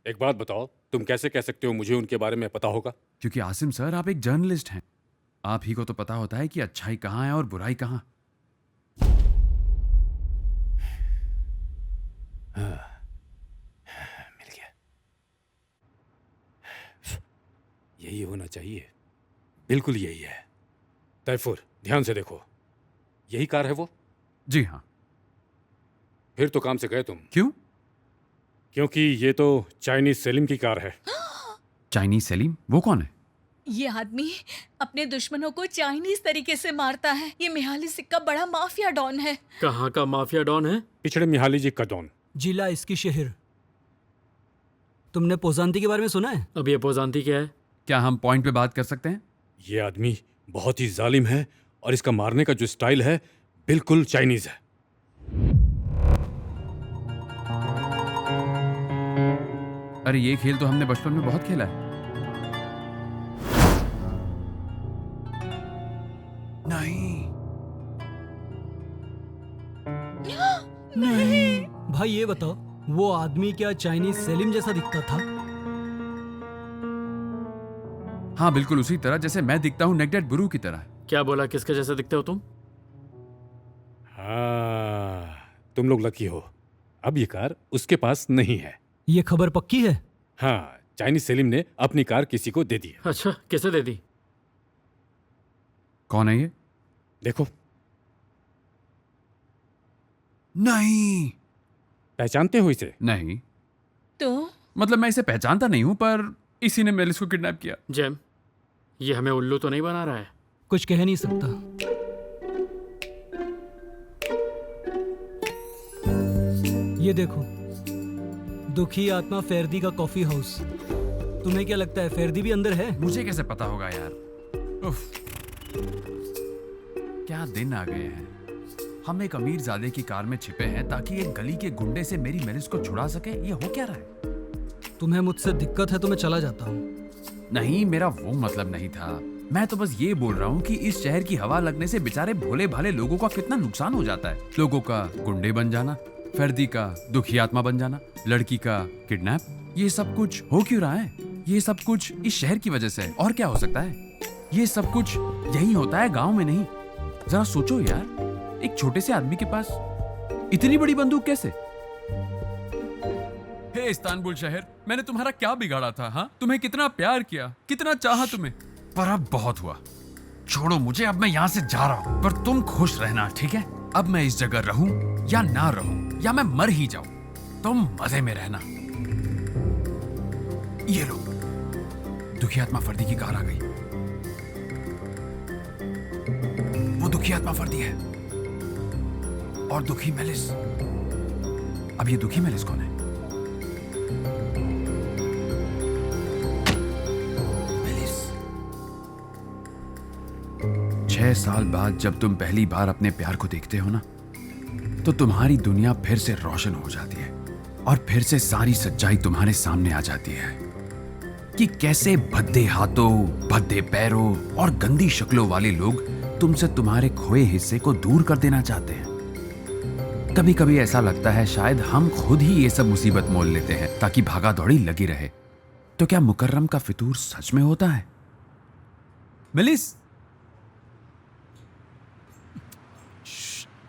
[SPEAKER 10] एक बात बताओ, तुम कैसे कह सकते हो मुझे उनके बारे में पता होगा?
[SPEAKER 5] क्योंकि आसिम सर, आप एक जर्नलिस्ट हैं। आप ही को तो पता होता है कि अच्छाई कहाँ है और बुराई कहाँ।
[SPEAKER 10] मिल गया। यही होना चाहिए, बिल्कुल यही है। तैफूर, ध्यान से देखो, यही कार है वो?
[SPEAKER 5] जी हाँ।
[SPEAKER 10] फिर तो काम से गए तुम।
[SPEAKER 5] क्यों?
[SPEAKER 10] क्योंकि ये तो चाइनीज सेलिम की कार है।
[SPEAKER 5] चाइनीज सेलिम? वो कौन है?
[SPEAKER 4] ये आदमी अपने दुश्मनों को चाइनीज तरीके से मारता है। ये मिहालिस का बड़ा माफिया डॉन है।
[SPEAKER 9] कहाँ का माफिया डॉन है?
[SPEAKER 10] पिछड़े मिहाली जी का डॉन।
[SPEAKER 8] जिला इसकी शहर। तुमने पोजांती के बारे में सुना है?
[SPEAKER 9] अब ये पोजांती क्या है?
[SPEAKER 5] क्या हम पॉइंट पे बात कर सकते हैं?
[SPEAKER 10] ये आदमी बहुत ही जालिम है और इसका मारने का जो स्टाइल है बिल्कुल चाइनीज है।
[SPEAKER 5] अरे ये खेल तो हमने बचपन में बहुत खेला है।
[SPEAKER 8] नहीं। भाई ये बताओ, वो आदमी क्या चाइनीज सेलिम जैसा दिखता था?
[SPEAKER 5] हाँ, बिल्कुल उसी तरह जैसे मैं दिखता हूँ नेगडेड बुरू की तरह।
[SPEAKER 9] क्या बोला, किसके जैसे दिखते हो तुम?
[SPEAKER 10] हाँ, तुम लोग लकी हो, अब ये कार उसके पास नहीं है।
[SPEAKER 8] ये खबर पक्की है?
[SPEAKER 10] हाँ, चाइनीज सेलिम ने अपनी कार किसी को दे दी है।
[SPEAKER 9] अच्छा, किसे दे दी?
[SPEAKER 5] कौन है ये?
[SPEAKER 10] देखो।
[SPEAKER 5] नहीं।
[SPEAKER 10] पहचानते हो इसे?
[SPEAKER 5] नहीं।
[SPEAKER 4] तो
[SPEAKER 5] मतलब मैं इसे पहचानता नहीं हूँ, पर इसी ने मेलिस को किडनैप किया।
[SPEAKER 9] जेम, ये हमें उल्लू तो नहीं बना रहा है?
[SPEAKER 8] कुछ कह नहीं सकता। ये देखो, दुखी आत्मा फेरदी का कॉफी हाउस। तुम्हें क्या लगता है फेरदी भी अंदर है?
[SPEAKER 5] मुझे कैसे पता होगा यार। उफ, क्या दिन आ गए हैं। हम एक अमीर ज़ादे की कार में छिपे हैं ताकि एक गली के गुंडे से मेरी मेलिस को छुड़ा सके। ये हो क्या रहा है?
[SPEAKER 8] तुम्हें मुझसे दिक्कत है तो मैं चला जाता हूँ।
[SPEAKER 5] नहीं, मेरा वो मतलब नहीं था। मैं तो बस ये बोल रहा हूँ कि इस शहर की हवा लगने से बेचारे भोले भाले लोगों का कितना नुकसान हो जाता है। लोगों का गुंडे बन जाना, फर्दी का दुखी आत्मा बन जाना, लड़की का किडनैप, ये सब कुछ हो क्यों रहा है? ये सब कुछ इस शहर की वजह से है, और क्या हो सकता है? ये सब कुछ यही होता है, गांव में नहीं। जरा सोचो यार, एक छोटे से आदमी के पास इतनी बड़ी बंदूक कैसे? हे इस्तांबुल शहर, मैंने तुम्हारा क्या बिगाड़ा था? हाँ, तुम्हें कितना प्यार किया, कितना चाहा तुम्हें, पर अब बहुत हुआ। छोड़ो मुझे, अब मैं यहाँ से जा रहा हूँ, पर तुम खुश रहना, ठीक है? अब मैं इस जगह रहूं या ना रहूं, या मैं मर ही जाऊं, तुम मजे में रहना। ये लो, दुखी आत्मा फर्दी की कार आ गई। वो दुखी आत्मा फर्दी है और दुखी मेलिस। अब ये दुखी मेलिस कौन है? मेलिस। 6 साल बाद जब तुम पहली बार अपने प्यार को देखते हो ना, तो तुम्हारी दुनिया फिर से रोशन हो जाती है और फिर से सारी सच्चाई तुम्हारे सामने आ जाती है कि कैसे भद्दे हाथों, भद्दे पैरों और गंदी शक्लों वाले लोग तुमसे तुम्हारे खोए हिस्से को दूर कर देना चाहते हैं। कभी कभी ऐसा लगता है शायद हम खुद ही ये सब मुसीबत मोल लेते हैं ताकि भागा दौड़ी लगी रहे। तो क्या मुकर्रम का फितूर सच में होता है? मेलिस,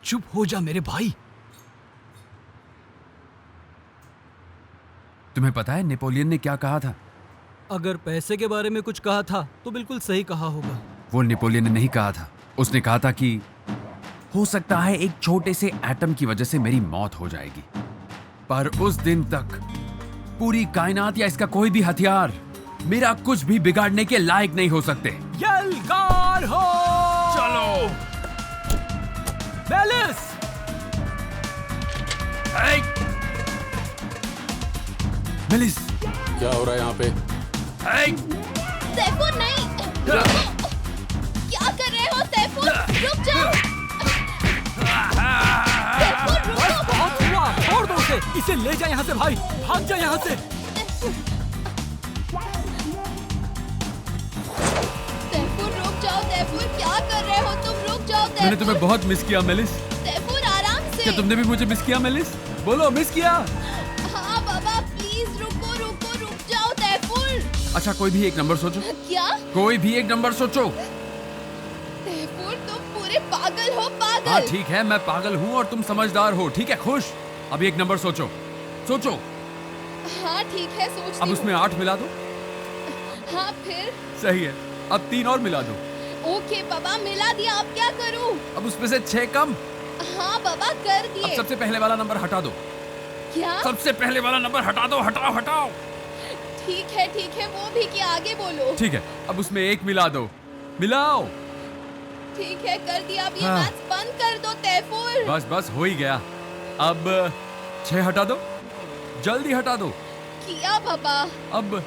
[SPEAKER 8] चुप हो जा मेरे भाई।
[SPEAKER 5] तुम्हें पता है नेपोलियन ने क्या कहा था?
[SPEAKER 8] अगर पैसे के बारे में कुछ कहा था तो बिल्कुल सही कहा होगा।
[SPEAKER 5] वो नेपोलियन ने नहीं कहा था, उसने कहा था कि हो सकता है एक छोटे से एटम की वजह से मेरी मौत हो जाएगी, पर उस दिन तक पूरी कायनात या इसका कोई भी हथियार मेरा कुछ भी बिगाड़ने के लायक नहीं हो सकते।
[SPEAKER 8] यलगार हो!
[SPEAKER 5] चलो
[SPEAKER 8] मेलिस!
[SPEAKER 5] मेलिस,
[SPEAKER 2] क्या हो रहा है यहाँ पे?
[SPEAKER 6] तैफूर नहीं! रुको! क्या कर रहे हो तैफूर? रुक जाओ! तैफूर रुको!
[SPEAKER 8] बहुत हुआ, छोड़ दो उसे। इसे ले जा यहाँ से भाई, भाग जा यहाँ से।
[SPEAKER 6] तैफूर रुक जाओ तैफूर, क्या कर रहे हो तुम? रुक जाओ तैफूर।
[SPEAKER 5] मैंने तुम्हें बहुत मिस किया मेलिस।
[SPEAKER 6] तैफूर आराम से।
[SPEAKER 5] क्या तुमने भी मुझे मिस किया मेलिस? बोलो, मिस किया?
[SPEAKER 6] हाँ बाबा, प्लीज रुको रुको, रुक जाओ तैफूर।
[SPEAKER 5] अच्छा, कोई भी एक नंबर सोचो।
[SPEAKER 6] क्या?
[SPEAKER 5] कोई भी एक नंबर सोचो।
[SPEAKER 6] तैफूर तुम पूरे पागल हो, पागल।
[SPEAKER 5] हाँ ठीक है, मैं पागल हूँ और तुम समझदार हो, ठीक है? खुश। अब एक नंबर सोचो, सोचो।
[SPEAKER 6] हाँ ठीक है, सोचती
[SPEAKER 5] अब
[SPEAKER 6] हूँ।
[SPEAKER 5] उसमें 8 मिला दो।
[SPEAKER 6] हाँ फिर?
[SPEAKER 5] सही है, अब 3 और मिला दो।
[SPEAKER 6] ओके बाबा, मिला दिया, अब क्या करूँ?
[SPEAKER 5] अब उसमें से 6 कम।
[SPEAKER 6] हाँ बाबा, कर
[SPEAKER 5] अब
[SPEAKER 6] दिए।
[SPEAKER 5] सबसे पहले वाला नंबर हटा दो।
[SPEAKER 6] क्या?
[SPEAKER 5] सबसे पहले वाला नंबर हटा दो, हटाओ हटाओ।
[SPEAKER 6] ठीक है, वो भी क्या, आगे बोलो।
[SPEAKER 5] ठीक है, अब उसमें 1 मिला दो, मिलाओ।
[SPEAKER 6] ठीक है, कर दिया। अब ये
[SPEAKER 5] हाँ।
[SPEAKER 6] मैच बंद कर दो तैफूर।
[SPEAKER 5] बस बस, हो ही गया। अब 6 हटा दो, जल्दी हटा दो।
[SPEAKER 6] किया बाबा।
[SPEAKER 5] अब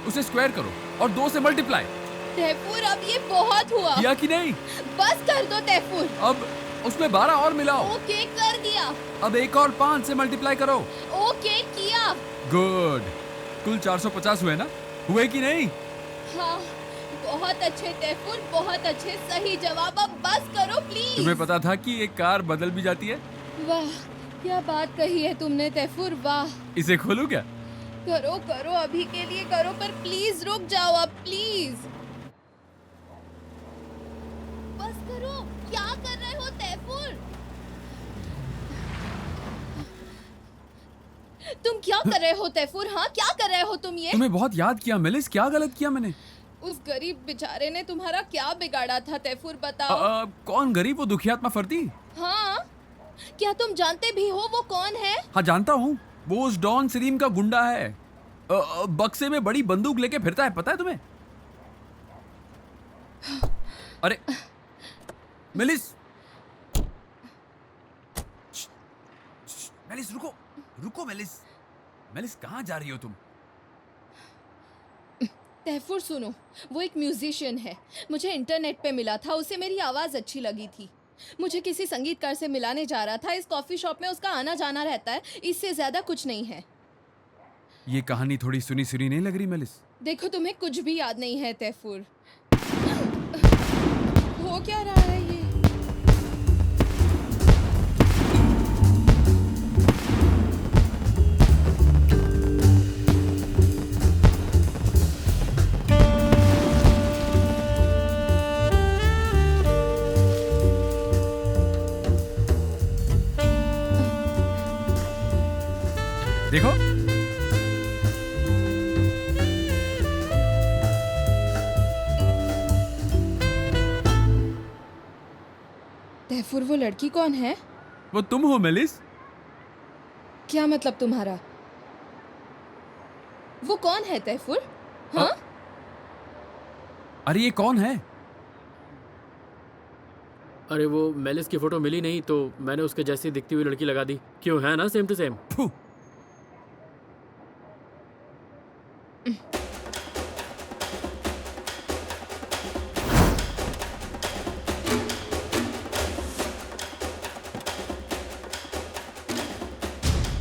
[SPEAKER 5] उसे स्क्वायर करो और 2 से मल्टीप्लाई।
[SPEAKER 6] तैफूर अब ये बहुत हुआ।
[SPEAKER 5] किया कि नहीं?
[SPEAKER 6] बस कर दो तैफूर।
[SPEAKER 5] अब उसमें 12 और मिलाओ।
[SPEAKER 6] ओके, कर दिया।
[SPEAKER 5] अब 1 और 5 से मल्टीप्लाई करो।
[SPEAKER 6] ओके, किया।
[SPEAKER 5] गुड, कुल 450 हुए ना? हुए कि नहीं?
[SPEAKER 6] हाँ, बहुत अच्छे तैफूर, बहुत अच्छे। सही जवाब। अब बस करो प्लीज।
[SPEAKER 5] तुम्हें पता था कि एक कार बदल भी जाती है?
[SPEAKER 6] वाह, क्या बात कही है तुमने तैफूर, वाह।
[SPEAKER 5] इसे खोलूं क्या?
[SPEAKER 6] करो करो, अभी के लिए करो, पर प्लीज रुक जाओ अब, प्लीज। बस करो, क्या कर रहे हो तैफूर? तुम क्या कर रहे हो तैफूर? हाँ, क्या कर रहे हो तुम ये?
[SPEAKER 5] तुम्हें बहुत याद किया मेलिस, क्या गलत किया मैंने?
[SPEAKER 6] उस गरीब बेचारे ने तुम्हारा क्या बिगाड़ा था तैफूर, बताओ।
[SPEAKER 5] कौन गरीब? वो दुखी आत्मा फर्दी।
[SPEAKER 6] हाँ, क्या तुम जानते भी हो वो कौन है?
[SPEAKER 5] हाँ जानता हूँ, वो उस डॉन सलीम का गुंडा है। बक्से में बड़ी बंदूक लेके फिरता है, पता है तुम्हें? अरे मेलिस, मेलिस रुको, रुको मेलिस। मेलिस, कहाँ जा रही हो तुम?
[SPEAKER 6] तैफूर सुनो, वो एक म्यूजिशियन है, मुझे इंटरनेट पे मिला था, उसे मेरी आवाज़ अच्छी लगी थी। मुझे किसी संगीतकार से मिलाने जा रहा था। इस कॉफ़ी शॉप में उसका आना जाना रहता है, इससे ज़्यादा कुछ नहीं है।
[SPEAKER 5] ये कहानी थोड़ी सुनी सुनी नहीं लग रही मेलिस?
[SPEAKER 6] देखो, तुम्हें कुछ भी याद नहीं है तैफूर। हो क्या रहा है ये?
[SPEAKER 5] देखो।
[SPEAKER 6] तैफूर, वो लड़की कौन है?
[SPEAKER 7] वो तुम हो मेलिस?
[SPEAKER 6] क्या मतलब तुम्हारा? वो कौन है तैफूर? हाँ?
[SPEAKER 5] अरे ये कौन है?
[SPEAKER 9] अरे वो मेलिस की फोटो मिली नहीं तो मैंने उसके जैसी दिखती हुई लड़की लगा दी। क्यों, है ना सेम टू सेम?
[SPEAKER 5] फू।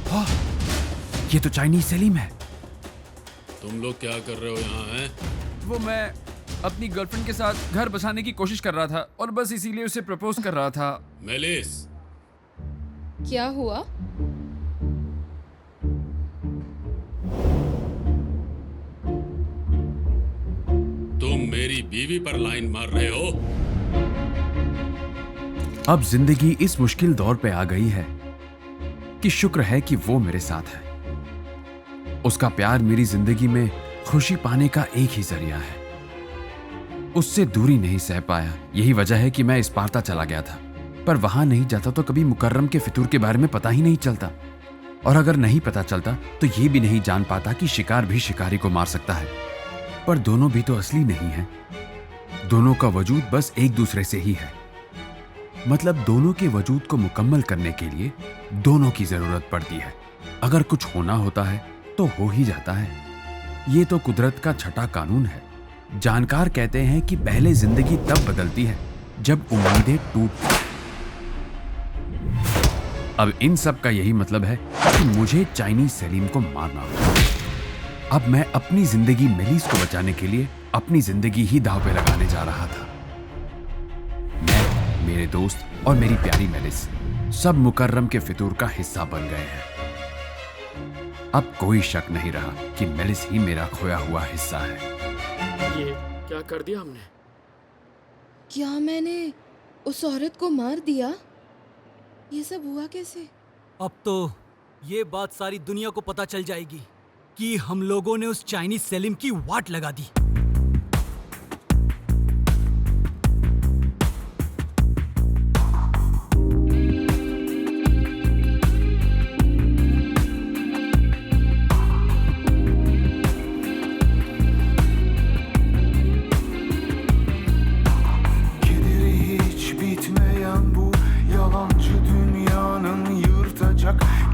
[SPEAKER 5] हाँ, ये तो चाइनीज सलीम है।
[SPEAKER 2] तुम लोग क्या कर रहे हो यहाँ हैं?
[SPEAKER 5] वो मैं अपनी गर्लफ्रेंड के साथ घर बसाने की कोशिश कर रहा था और बस इसीलिए उसे प्रपोज कर रहा था।
[SPEAKER 2] मेलिस,
[SPEAKER 6] क्या हुआ?
[SPEAKER 2] तुम मेरी बीवी पर लाइन मार रहे हो?
[SPEAKER 5] अब जिंदगी इस मुश्किल दौर पे आ गई है कि शुक्र है कि वो मेरे साथ है। उसका प्यार मेरी जिंदगी में खुशी पाने का एक ही जरिया है। उससे दूरी नहीं सह पाया, यही वजह है कि मैं इस्पार्ता चला गया था। पर वहां नहीं जाता तो कभी मुकर्रम के फितूर के बारे में पता ही नहीं चलता, और अगर नहीं पता चलता तो ये भी नहीं जान पाता कि शिकार भी शिकारी को मार सकता है। पर दोनों भी तो असली नहीं है। दोनों का वजूद बस एक दूसरे से ही है। मतलब दोनों के वजूद को मुकम्मल करने के लिए दोनों की जरूरत पड़ती है। अगर कुछ होना होता है तो हो ही जाता है। ये तो कुदरत का छठा कानून है। जानकार कहते हैं कि पहले जिंदगी तब बदलती है जब उम्मीदें टूटती हैं। अब इन सब का यही मतलब है कि मुझे चाइनीज सलीम को मारना होगा। अब मैं अपनी जिंदगी मेलिस को बचाने के लिए अपनी जिंदगी ही दांव पे लगाने जा रहा था। मैं, मेरे दोस्त और मेरी प्यारी मेलिस सब मुकर्रम के फितूर का हिस्सा बन गए हैं। अब कोई शक नहीं रहा कि मेलिस ही मेरा खोया हुआ हिस्सा है।
[SPEAKER 9] ये क्या कर दिया हमने?
[SPEAKER 6] क्या मैंने उस औरत को मार दिया? ये सब हुआ कैसे?
[SPEAKER 8] अब तो ये बात सारी दुनिया को पता चल जाएगी कि हम लोगों ने उस चाइनीज सलीम की वाट लगा दी।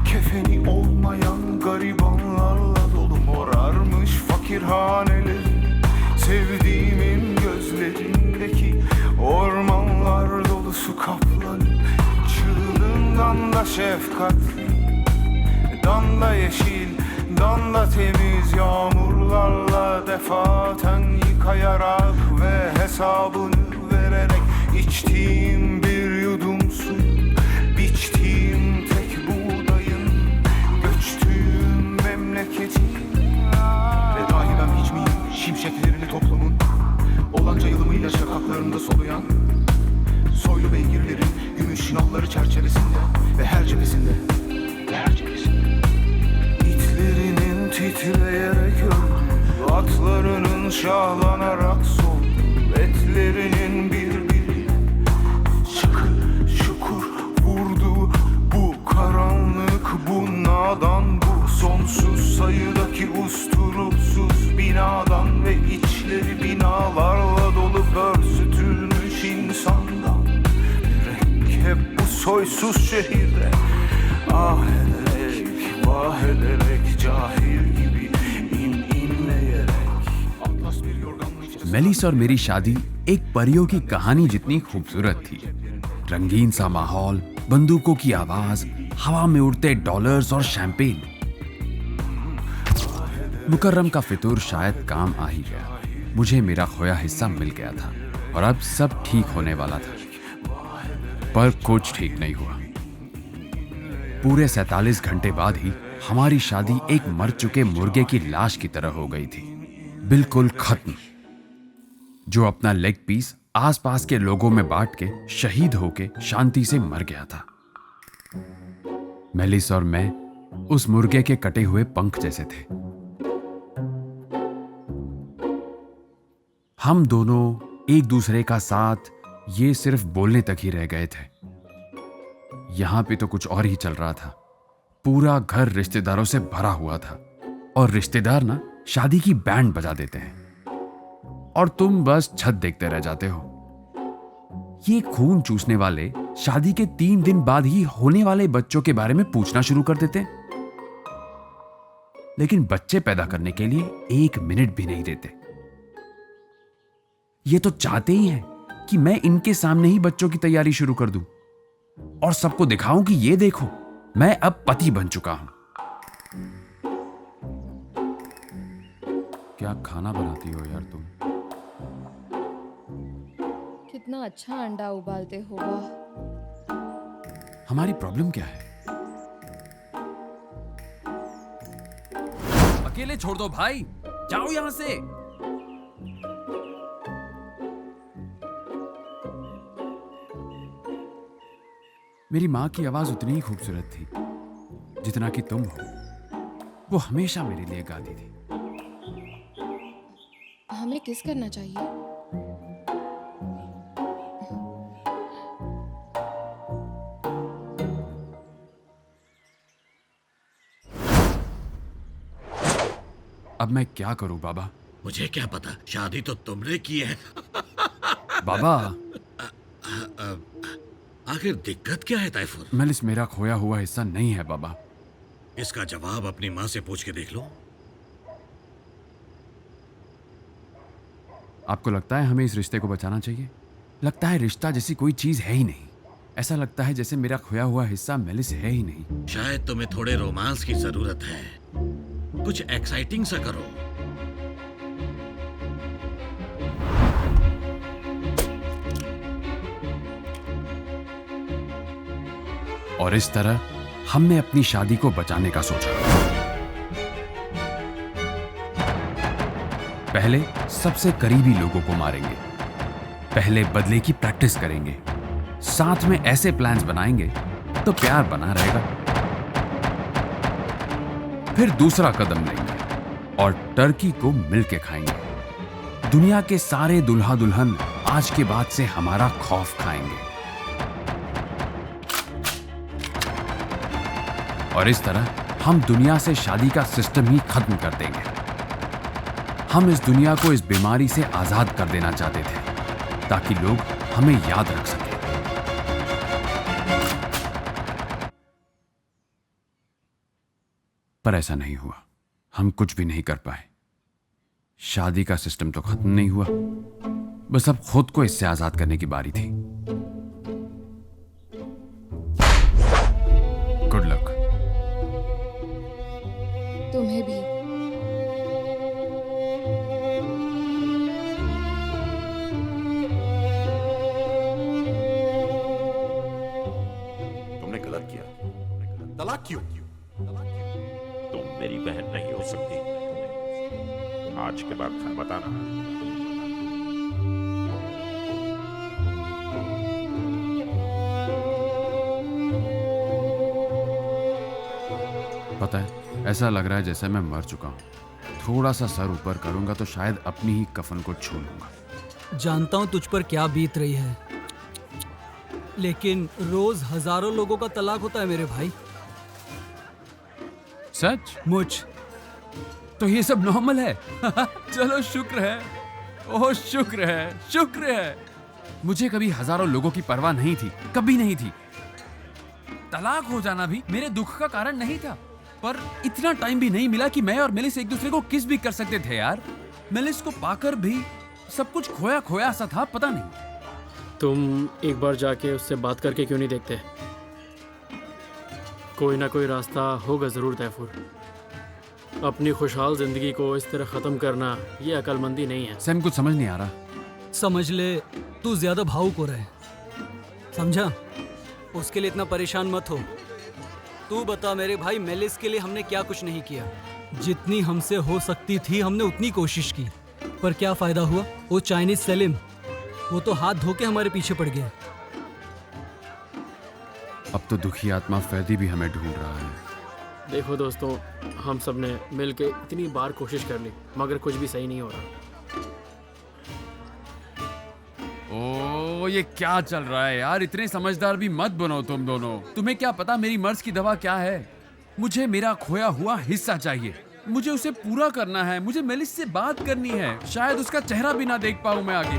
[SPEAKER 11] Kefeni olmayan garibanlarla dolu morarmış fakirhanelerin. Sevdiğimin gözlerindeki ormanlar dolusu kaplanın. Çığlığından da şefkatli, dan da yeşil, dan da temiz yağmurlarla defaten yıkayarak ve hesabını vererek içtiğim bir yudum su, biçtiğim tek buğdayın, göçtüğüm memleketim. Ve dahi ben hiç miyim şimşeklerini toplumun, olanca yılımıyla şakaklarında soluyan soylu beygirlerin gümüş nalları çerçevesinde ve her cephesinde, İtlerinin titreyerek öldü, atlarının şahlanarak soldu, etlerinin birbirine şıkır şukur vurdu. Bu karanlık, bu nadan, bu sonsuz sayıdaki usturupsuz binadan ve içleri binalarla dolu pörsütülmüş insandan mürekkep bu soysuz şehirde ah ederek, vah ederek, cahil gibi inleyerek atlas bir yorganla içine...
[SPEAKER 5] malice और मेरी शादी एक परियों की कहानी जितनी खूबसूरत थी। रंगीन सा माहौल, बंदूकों की आवाज, हवा में उड़ते डॉलर्स और शैंपेन। मुकर्रम का फितूर शायद काम आ ही गया। मुझे मेरा खोया हिस्सा मिल गया था और अब सब ठीक होने वाला था। पर कुछ ठीक नहीं हुआ। पूरे 47 घंटे बाद ही हमारी शादी एक मर चुके मुर्गे की लाश की तरह हो गई थी, बिल्कुल खत्म। जो अपना लेग पीस आसपास के लोगों में बांट के शहीद होके शांति से मर गया था। मेलिस और मैं उस मुर्गे के कटे हुए पंख जैसे थे। हम दोनों एक दूसरे का साथ ये सिर्फ बोलने तक ही रह गए थे। यहां पे तो कुछ और ही चल रहा था। पूरा घर रिश्तेदारों से भरा हुआ था और रिश्तेदार ना शादी की बैंड बजा देते हैं और तुम बस छत देखते रह जाते हो। ये खून चूसने वाले शादी के 3 दिन बाद ही होने वाले बच्चों के बारे में पूछना शुरू कर देते हैं, लेकिन बच्चे पैदा करने के लिए 1 मिनट भी नहीं देते। ये तो चाहते ही हैं कि मैं इनके सामने ही बच्चों की तैयारी शुरू कर दूं और सबको दिखाऊं कि ये देखो, मैं अब पति बन चुका हूं। क्या खाना बनाती हो यार तुम?
[SPEAKER 6] कितना अच्छा अंडा उबालते हो, वाह।
[SPEAKER 5] हमारी प्रॉब्लम क्या है? अकेले छोड़ दो भाई, जाओ यहां से। मेरी मां की आवाज उतनी ही खूबसूरत थी जितना कि तुम हो। वो हमेशा मेरे लिए गाती थी।
[SPEAKER 6] हमें किस करना चाहिए?
[SPEAKER 5] अब मैं क्या करूं बाबा?
[SPEAKER 1] मुझे क्या पता, शादी तो तुमने की है।
[SPEAKER 5] बाबा
[SPEAKER 1] आखिर दिक्कत क्या है तैफूर?
[SPEAKER 5] मेलिस मेरा खोया हुआ हिस्सा नहीं है बाबा।
[SPEAKER 1] इसका जवाब अपनी माँ से पूछ के देख लो।
[SPEAKER 5] आपको लगता है हमें इस रिश्ते को बचाना चाहिए? लगता है रिश्ता जैसी कोई चीज है ही नहीं। ऐसा लगता है जैसे मेरा खोया हुआ हिस्सा मेलिस है ही नहीं।
[SPEAKER 1] शायद तुम्हें थोड़े रोमांस की जरूरत है। कुछ एक्साइटिंग सा करो।
[SPEAKER 5] और इस तरह हमने अपनी शादी को बचाने का सोचा। पहले सबसे करीबी लोगों को मारेंगे, पहले बदले की प्रैक्टिस करेंगे, साथ में ऐसे प्लान्स बनाएंगे तो प्यार बना रहेगा। फिर दूसरा कदम लेंगे और टर्की को मिलके खाएंगे। दुनिया के सारे दुल्हा दुल्हन आज के बाद से हमारा खौफ खाएंगे। और इस तरह हम दुनिया से शादी का सिस्टम ही खत्म कर देंगे। हम इस दुनिया को इस बीमारी से आजाद कर देना चाहते थे ताकि लोग हमें याद रख सकें। पर ऐसा नहीं हुआ। हम कुछ भी नहीं कर पाए। शादी का सिस्टम तो खत्म नहीं हुआ, बस अब खुद को इससे आजाद करने की बारी थी। Good luck.
[SPEAKER 6] तुम्हें भी।
[SPEAKER 12] तुमने गलत किया। तलाक क्यों?
[SPEAKER 13] तुम मेरी बहन नहीं हो सकती। आज के बाद फिर बताना।
[SPEAKER 5] पता है, ऐसा लग रहा है जैसे मैं मर चुका हूं। थोड़ा सा सर ऊपर करूंगा तो शायद अपनी ही कफन को छू लूंगा।
[SPEAKER 8] जानता हूं तुझ पर क्या बीत रही है, लेकिन रोज हजारों लोगों का तलाक होता है मेरे भाई।
[SPEAKER 5] सच?
[SPEAKER 8] मुझ
[SPEAKER 5] तो ये सब नॉर्मल है। चलो शुक्र है। ओह शुक्र है, शुक्र है। मुझे कभी हजारों लोगों की परवाह नहीं थी, कभी नहीं थी। तलाक हो जाना भी मेरे दुख का कारण नहीं था, पर इतना टाइम भी नहीं मिला कि मैं और मेलिस एक दूसरे को किस भी कर सकते थे यार। मेलिस को पाकर भी सब कुछ खोया खोया सा था, पता नहीं।
[SPEAKER 9] तुम एक बार जाके उससे बात करके क्यों नहीं देखते? कोई ना कोई रास्ता होगा जरूर तैफूर। अपनी खुशहाल जिंदगी को इस तरह खत्म करना ये अक्लमंदी नहीं है।
[SPEAKER 5] सैम कुछ समझ नहीं आ रहा।
[SPEAKER 8] समझ ले, तू ज्यादा भावुक हो रहा है, समझा? उसके लिए इतना परेशान मत हो। तू बता मेरे भाई, मेलिस के लिए हमने क्या कुछ नहीं किया। जितनी हमसे हो सकती थी हमने उतनी कोशिश की, पर क्या फायदा हुआ? वो चाइनीज सलीम, वो तो हाथ धो के हमारे पीछे पड़ गया।
[SPEAKER 5] अब तो दुखी आत्मा फैदी भी हमें ढूंढ रहा है।
[SPEAKER 9] देखो दोस्तों, हम सब ने मिल के इतनी बार कोशिश कर ली मगर कुछ भी सही नहीं हो रहा।
[SPEAKER 5] ओ, ये क्या चल रहा है यार? इतने समझदार भी मत बनो तुम दोनों। तुम्हें क्या पता मेरी मर्ज की दवा क्या है? मुझे मेरा खोया हुआ हिस्सा चाहिए, मुझे उसे पूरा करना है, मुझे मेलिस से बात करनी है। शायद उसका चेहरा भी ना देख पाऊं मैं आगे।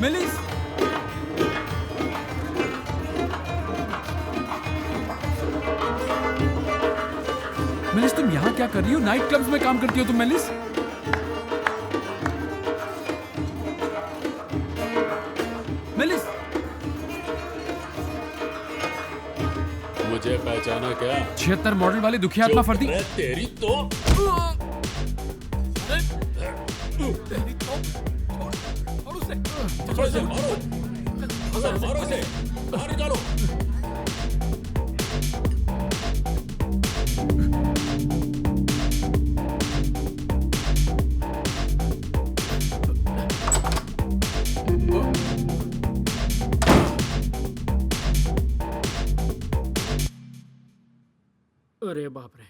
[SPEAKER 5] मेलिस, मेलिस तुम यहाँ क्या कर रही हो? नाइट क्लब्स में काम करती हो तुम मेलिस? मेलिस,
[SPEAKER 2] मुझे पहचाना क्या?
[SPEAKER 5] 76 मॉडल वाली दुखी आत्मा फर्दी।
[SPEAKER 2] तेरी तो मारो इसे, बाहर निकालो।
[SPEAKER 9] अरे बाप रे,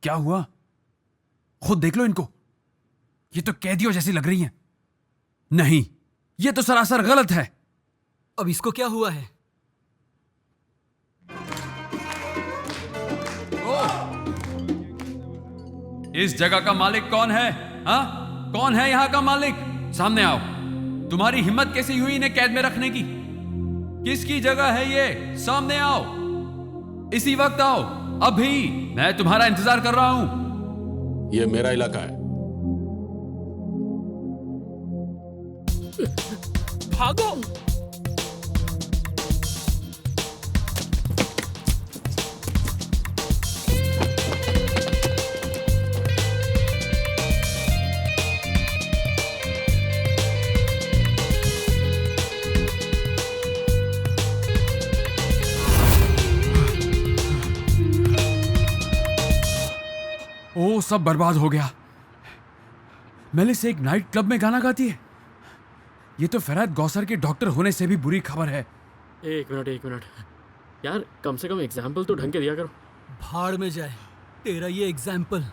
[SPEAKER 5] क्या हुआ? खुद देख लो इनको, ये तो कैदियों जैसी लग रही हैं। नहीं, ये तो सरासर गलत है।
[SPEAKER 8] अब इसको क्या हुआ है?
[SPEAKER 5] इस जगह का मालिक कौन है? हाँ, कौन है यहाँ का मालिक? सामने आओ। तुम्हारी हिम्मत कैसी हुई इन्हें कैद में रखने की? किसकी जगह है ये? सामने आओ, इसी वक्त आओ, अभी। मैं तुम्हारा इंतजार कर रहा हूं।
[SPEAKER 2] ये मेरा इलाका है।
[SPEAKER 9] भागो।
[SPEAKER 5] ओ, सब बर्बाद हो गया। मेलिस एक नाइट क्लब में गाना गाती है। ये तो फरहद गौसर के डॉक्टर होने से भी बुरी खबर है।
[SPEAKER 9] एक मिनट यार, कम से कम एग्जाम्पल तो ढंग के दिया करो।
[SPEAKER 8] भाड़ में जाए तेरा ये एग्जाम्पल।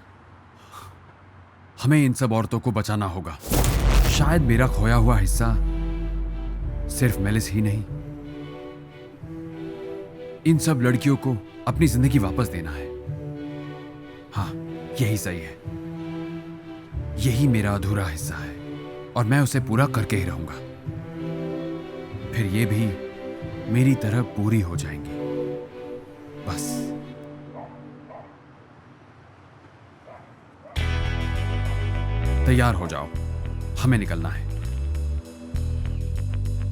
[SPEAKER 5] हमें इन सब औरतों को बचाना होगा। शायद मेरा खोया हुआ हिस्सा सिर्फ मेलिस ही नहीं, इन सब लड़कियों को अपनी जिंदगी वापस देना है। हाँ, यही सही है। यही मेरा अधूरा हिस्सा है और मैं उसे पूरा करके ही रहूंगा। फिर ये भी मेरी तरह पूरी हो जाएंगी। बस। तैयार हो जाओ, हमें निकलना है।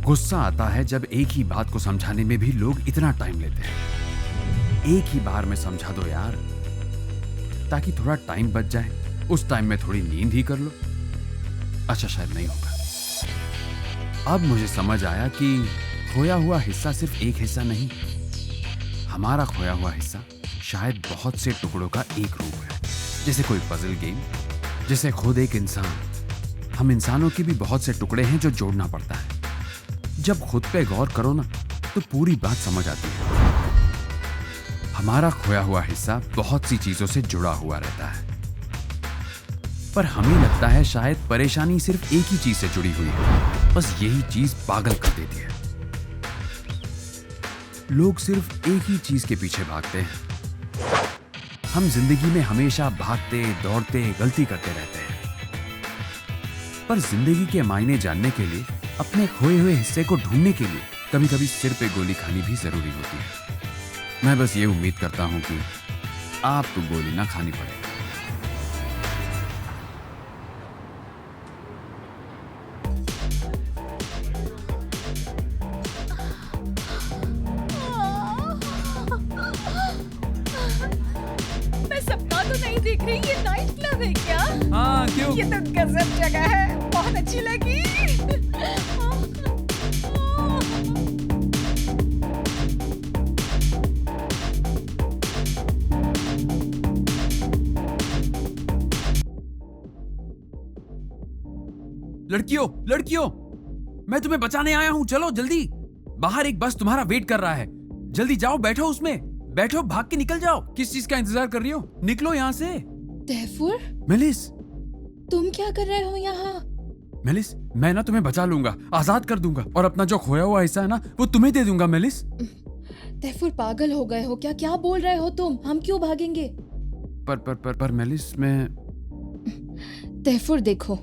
[SPEAKER 5] गुस्सा आता है जब एक ही बात को समझाने में भी लोग इतना टाइम लेते हैं। एक ही बार में समझा दो यार, ताकि थोड़ा टाइम बच जाए। उस टाइम में थोड़ी नींद ही कर लो। अच्छा, शायद नहीं होगा। अब मुझे समझ आया कि खोया हुआ हिस्सा सिर्फ एक हिस्सा नहीं, हमारा खोया हुआ हिस्सा शायद बहुत से टुकड़ों का एक रूप है। जैसे कोई पजल गेम, जैसे खुद एक इंसान। हम इंसानों के भी बहुत से टुकड़े हैं जो जोड़ना पड़ता है। जब खुद पे गौर करो ना, तो पूरी बात समझ आती है। हमारा खोया हुआ हिस्सा बहुत सी चीजों से जुड़ा हुआ रहता है, पर हमें लगता है शायद परेशानी सिर्फ एक ही चीज से जुड़ी हुई है। बस यही चीज पागल कर देती है। लोग सिर्फ एक ही चीज के पीछे भागते हैं। हम जिंदगी में हमेशा भागते, दौड़ते, गलती करते रहते हैं। पर जिंदगी के मायने जानने के लिए, अपने खोए हुए हिस्से को ढूंढने के लिए कभी कभी सिर पे गोली खानी भी जरूरी होती है। मैं बस ये उम्मीद करता हूं कि आपको गोली ना खानी पड़े।
[SPEAKER 4] मैं सपना तो नहीं देख रही, ये नाइट क्लब है क्या?
[SPEAKER 5] हाँ, क्यों?
[SPEAKER 4] ये तो गजब जगह है, बहुत अच्छी लगी।
[SPEAKER 5] लड़कियों लड़कियों, मैं तुम्हें बचाने आया हूँ, चलो जल्दी। बाहर एक बस तुम्हारा वेट कर रहा है, जल्दी जाओ, बैठो उसमें, बैठो, भाग के निकल जाओ। किस चीज का इंतजार कर रही हो? निकलो यहाँ से।
[SPEAKER 6] तैफूर,
[SPEAKER 5] मेलिस,
[SPEAKER 6] तुम क्या कर रहे हो यहाँ?
[SPEAKER 5] मेलिस, मैं ना तुम्हें बचा लूंगा, आजाद कर दूंगा और अपना जो खोया हुआ हिस्सा है ना वो तुम्हें दे दूंगा। मेलिस,
[SPEAKER 6] तैफूर पागल हो गए हो क्या? क्या बोल रहे हो तुम? हम क्यों भागेंगे?
[SPEAKER 5] पर मेलिस, मैं...
[SPEAKER 6] तैफूर देखो,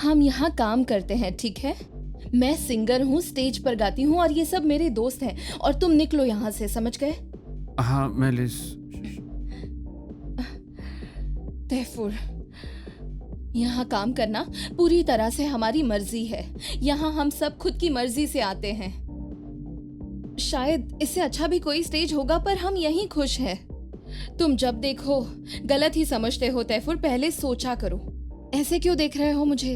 [SPEAKER 6] हम यहाँ काम करते हैं, ठीक है? मैं सिंगर हूँ, स्टेज पर गाती हूँ और ये सब मेरे दोस्त हैं, और तुम निकलो यहाँ से, समझ गए?
[SPEAKER 5] हाँ मेलिस।
[SPEAKER 6] तैफूर, यहाँ काम करना पूरी तरह से हमारी मर्जी है। यहाँ हम सब खुद की मर्जी से आते हैं। शायद इससे अच्छा भी कोई स्टेज होगा, पर हम यहीं खुश हैं। तुम जब देखो गलत ही समझते हो तैफूर, पहले सोचा करो। ऐसे क्यों देख रहे हो मुझे?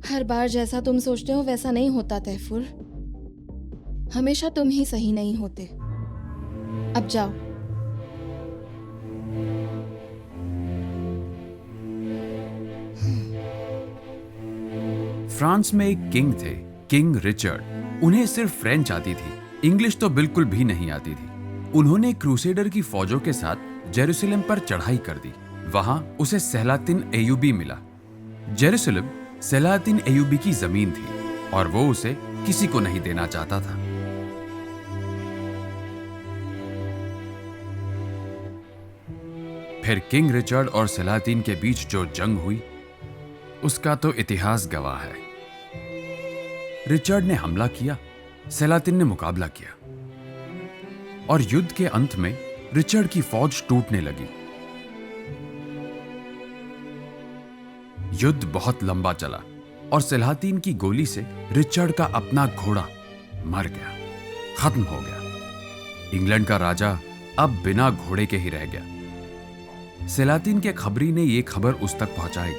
[SPEAKER 6] हर बार जैसा तुम सोचते हो वैसा नहीं होता तैफूर। हमेशा तुम ही सही नहीं होते। अब जाओ।
[SPEAKER 5] फ्रांस में एक किंग थे, किंग रिचर्ड। उन्हें सिर्फ फ्रेंच आती थी, इंग्लिश तो बिल्कुल भी नहीं आती थी। उन्होंने क्रूसेडर की फौजों के साथ जेरूसलम पर चढ़ाई कर दी। वहां उसे सलातिन एयूबी मिला। जेरूसलम सलातिन एयूबी की जमीन थी और वो उसे किसी को नहीं देना चाहता था। फिर किंग रिचर्ड और सलातिन के बीच जो जंग हुई उसका तो इतिहास गवाह है। रिचर्ड ने हमला किया, सलातिन ने मुकाबला किया और युद्ध के अंत में रिचर्ड की फौज टूटने लगी। युद्ध बहुत लंबा चला और सलातिन की गोली से रिचर्ड का अपना घोड़ा मर गया, खत्म हो गया। इंग्लैंड का राजा अब बिना घोड़े के ही रह गया। सलातिन के खबरी ने यह खबर उस तक पहुंचाई।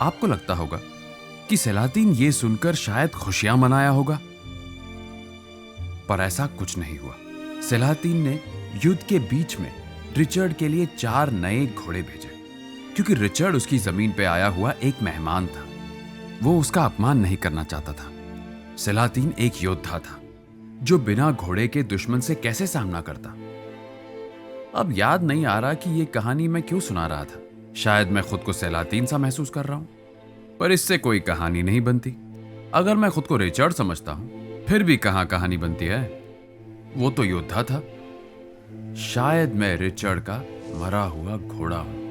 [SPEAKER 5] आपको लगता होगा कि सलातिन ये सुनकर शायद खुशियां मनाया होगा, पर ऐसा कुछ नहीं हुआ। सलातिन ने युद्ध के बीच में रिचर्ड के लिए 4 नए घोड़े भेजे, क्योंकि रिचर्ड उसकी जमीन पे आया हुआ एक मेहमान था। वो उसका अपमान नहीं करना चाहता था। सलातिन एक योद्धा था जो बिना घोड़े के दुश्मन से कैसे सामना करता। अब याद नहीं आ रहा कि ये कहानी मैं क्यों सुना रहा था। शायद मैं खुद को सलातिन सा महसूस कर रहा हूं, पर इससे कोई कहानी नहीं बनती। अगर मैं खुद को रिचर्ड समझता हूं, फिर भी कहां कहानी बनती है। वो तो योद्धा था। शायद मैं रिचर्ड का मरा हुआ घोड़ा हूं।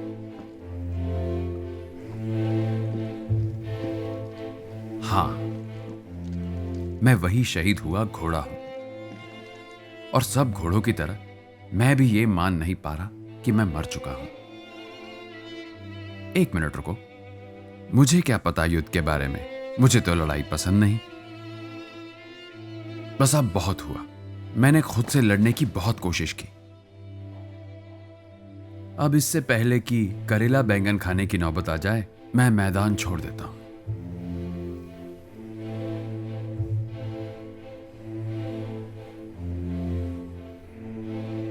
[SPEAKER 5] हां, मैं वही शहीद हुआ घोड़ा हूं। और सब घोड़ों की तरह मैं भी ये मान नहीं पा रहा कि मैं मर चुका हूं। 1 मिनट रुको, मुझे क्या पता युद्ध के बारे में, मुझे तो लड़ाई पसंद नहीं। बस अब बहुत हुआ। मैंने खुद से लड़ने की बहुत कोशिश की। अब इससे पहले कि करेला बैंगन खाने की नौबत आ जाए, मैं मैदान छोड़ देता हूं।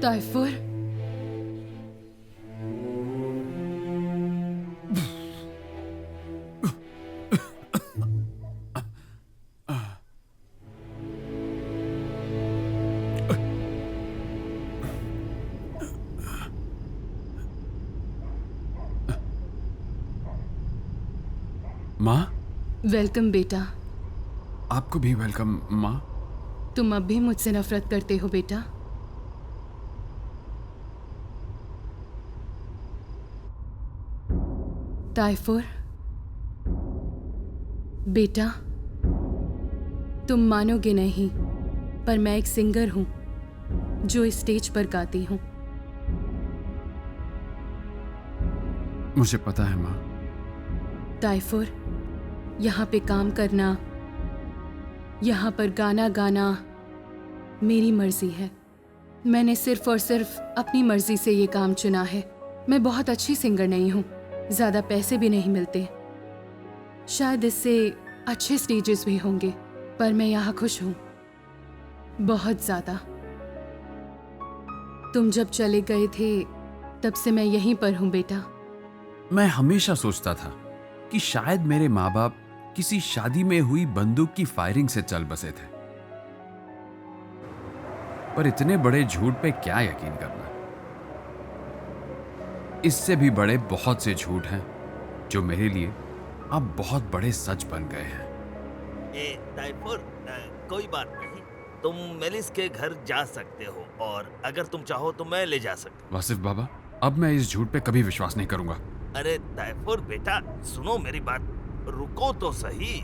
[SPEAKER 6] तैफूर,
[SPEAKER 5] माँ,
[SPEAKER 6] वेलकम बेटा।
[SPEAKER 5] आपको भी वेलकम माँ।
[SPEAKER 6] तुम अब भी मुझसे नफरत करते हो बेटा? तैफूर बेटा, तुम मानोगे नहीं, पर मैं एक सिंगर हूं जो इस स्टेज पर गाती हूं।
[SPEAKER 5] मुझे पता है माँ।
[SPEAKER 6] तैफूर, यहाँ पे काम करना, यहाँ पर गाना गाना मेरी मर्जी है। मैंने सिर्फ और सिर्फ अपनी मर्जी से ये काम चुना है। मैं बहुत अच्छी सिंगर नहीं हूँ, ज़्यादा पैसे भी नहीं मिलते। शायद इससे अच्छे स्टेजेस भी होंगे, पर मैं यहाँ खुश हूँ, बहुत ज़्यादा। तुम जब चले गए थे
[SPEAKER 14] तब से मैं यहीं पर हूँ बेटा।
[SPEAKER 5] मैं हमेशा सोचता था कि शायद मेरे माँ बाप किसी शादी में हुई बंदूक की फायरिंग से चल बसे थे, पर इतने बड़े झूठ पे क्या यकीन करना। इससे भी बड़े बहुत से झूठ हैं जो मेरे लिए अब बहुत बड़े सच बन गए हैं।
[SPEAKER 3] तैफूर, कोई बात नहीं, तुम मेलिस के घर जा सकते हो और अगर तुम चाहो तो मैं ले जा सकता हूँ।
[SPEAKER 5] वासिफ बाबा, अब मैं इस झूठ पे कभी विश्वास नहीं करूंगा।
[SPEAKER 3] अरे तैफूर बेटा, सुनो मेरी बात, रुको तो सही।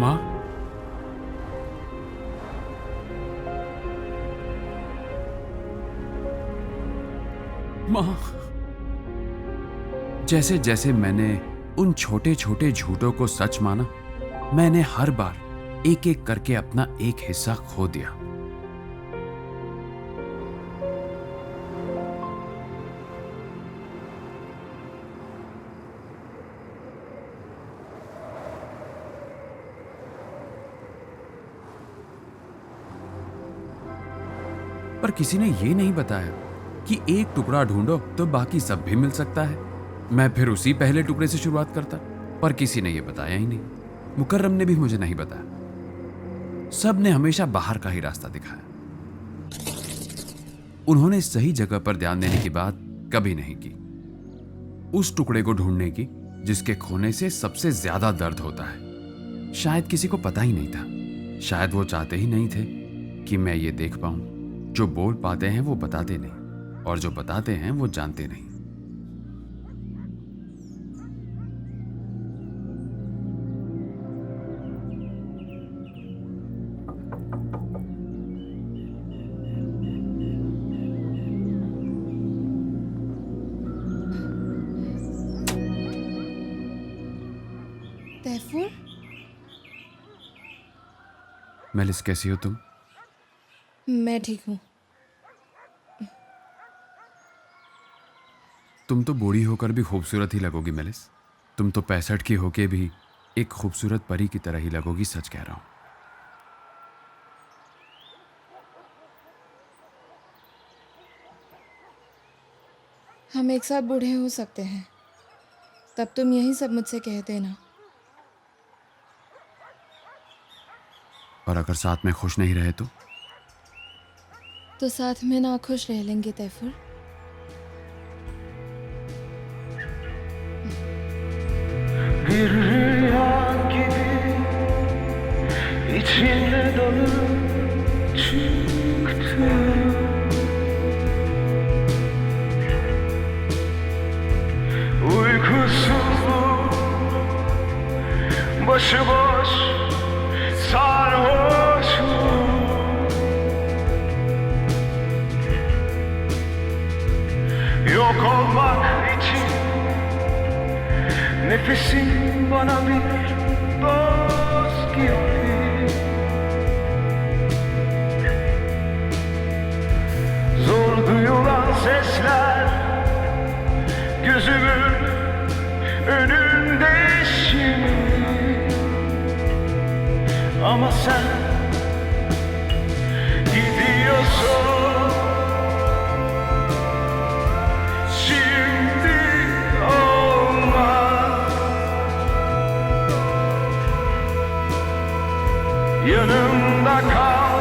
[SPEAKER 5] माँ, माँ, जैसे जैसे मैंने उन छोटे छोटे झूठों को सच माना, मैंने हर बार एक एक करके अपना एक हिस्सा खो दिया। पर किसी ने यह नहीं बताया कि एक टुकड़ा ढूंढो तो बाकी सब भी मिल सकता है। मैं फिर उसी पहले टुकड़े से शुरुआत करता, पर किसी ने यह बताया ही नहीं। मुकर्रम ने भी मुझे नहीं बताया। सब ने हमेशा बाहर का ही रास्ता दिखाया। उन्होंने सही जगह पर ध्यान देने की बात कभी नहीं की, उस टुकड़े को ढूंढने की जिसके खोने से सबसे ज्यादा दर्द होता है। शायद किसी को पता ही नहीं था, शायद वो चाहते ही नहीं थे कि मैं ये देख पाऊं। जो बोल पाते हैं वो बताते नहीं, और जो बताते हैं वो जानते नहीं।
[SPEAKER 6] तैफूर,
[SPEAKER 5] मेलिस, कैसी हो तुम?
[SPEAKER 6] मैं ठीक हूँ।
[SPEAKER 5] तुम तो बूढ़ी होकर भी खूबसूरत ही लगोगी मेलिस। तुम तो 65 की होके भी एक खूबसूरत परी की तरह ही लगोगी, सच कह रहा हूं।
[SPEAKER 6] हम एक साथ बूढ़े हो सकते हैं, तब तुम यही सब मुझसे कह देना।
[SPEAKER 5] और अगर साथ में खुश नहीं रहे
[SPEAKER 6] तो साथ में ना खुश रह लेंगे तैफूर।
[SPEAKER 11] Bir rüya gibi içinde dalıp çıktı. Uykusuzluk başıboş sarhoşum. Yok olmak için nefesim bana bir dost gibi. Zor duyulan sesler gözümün önünde şimdi. Ama sen gidiyorsun. Yanımda kal.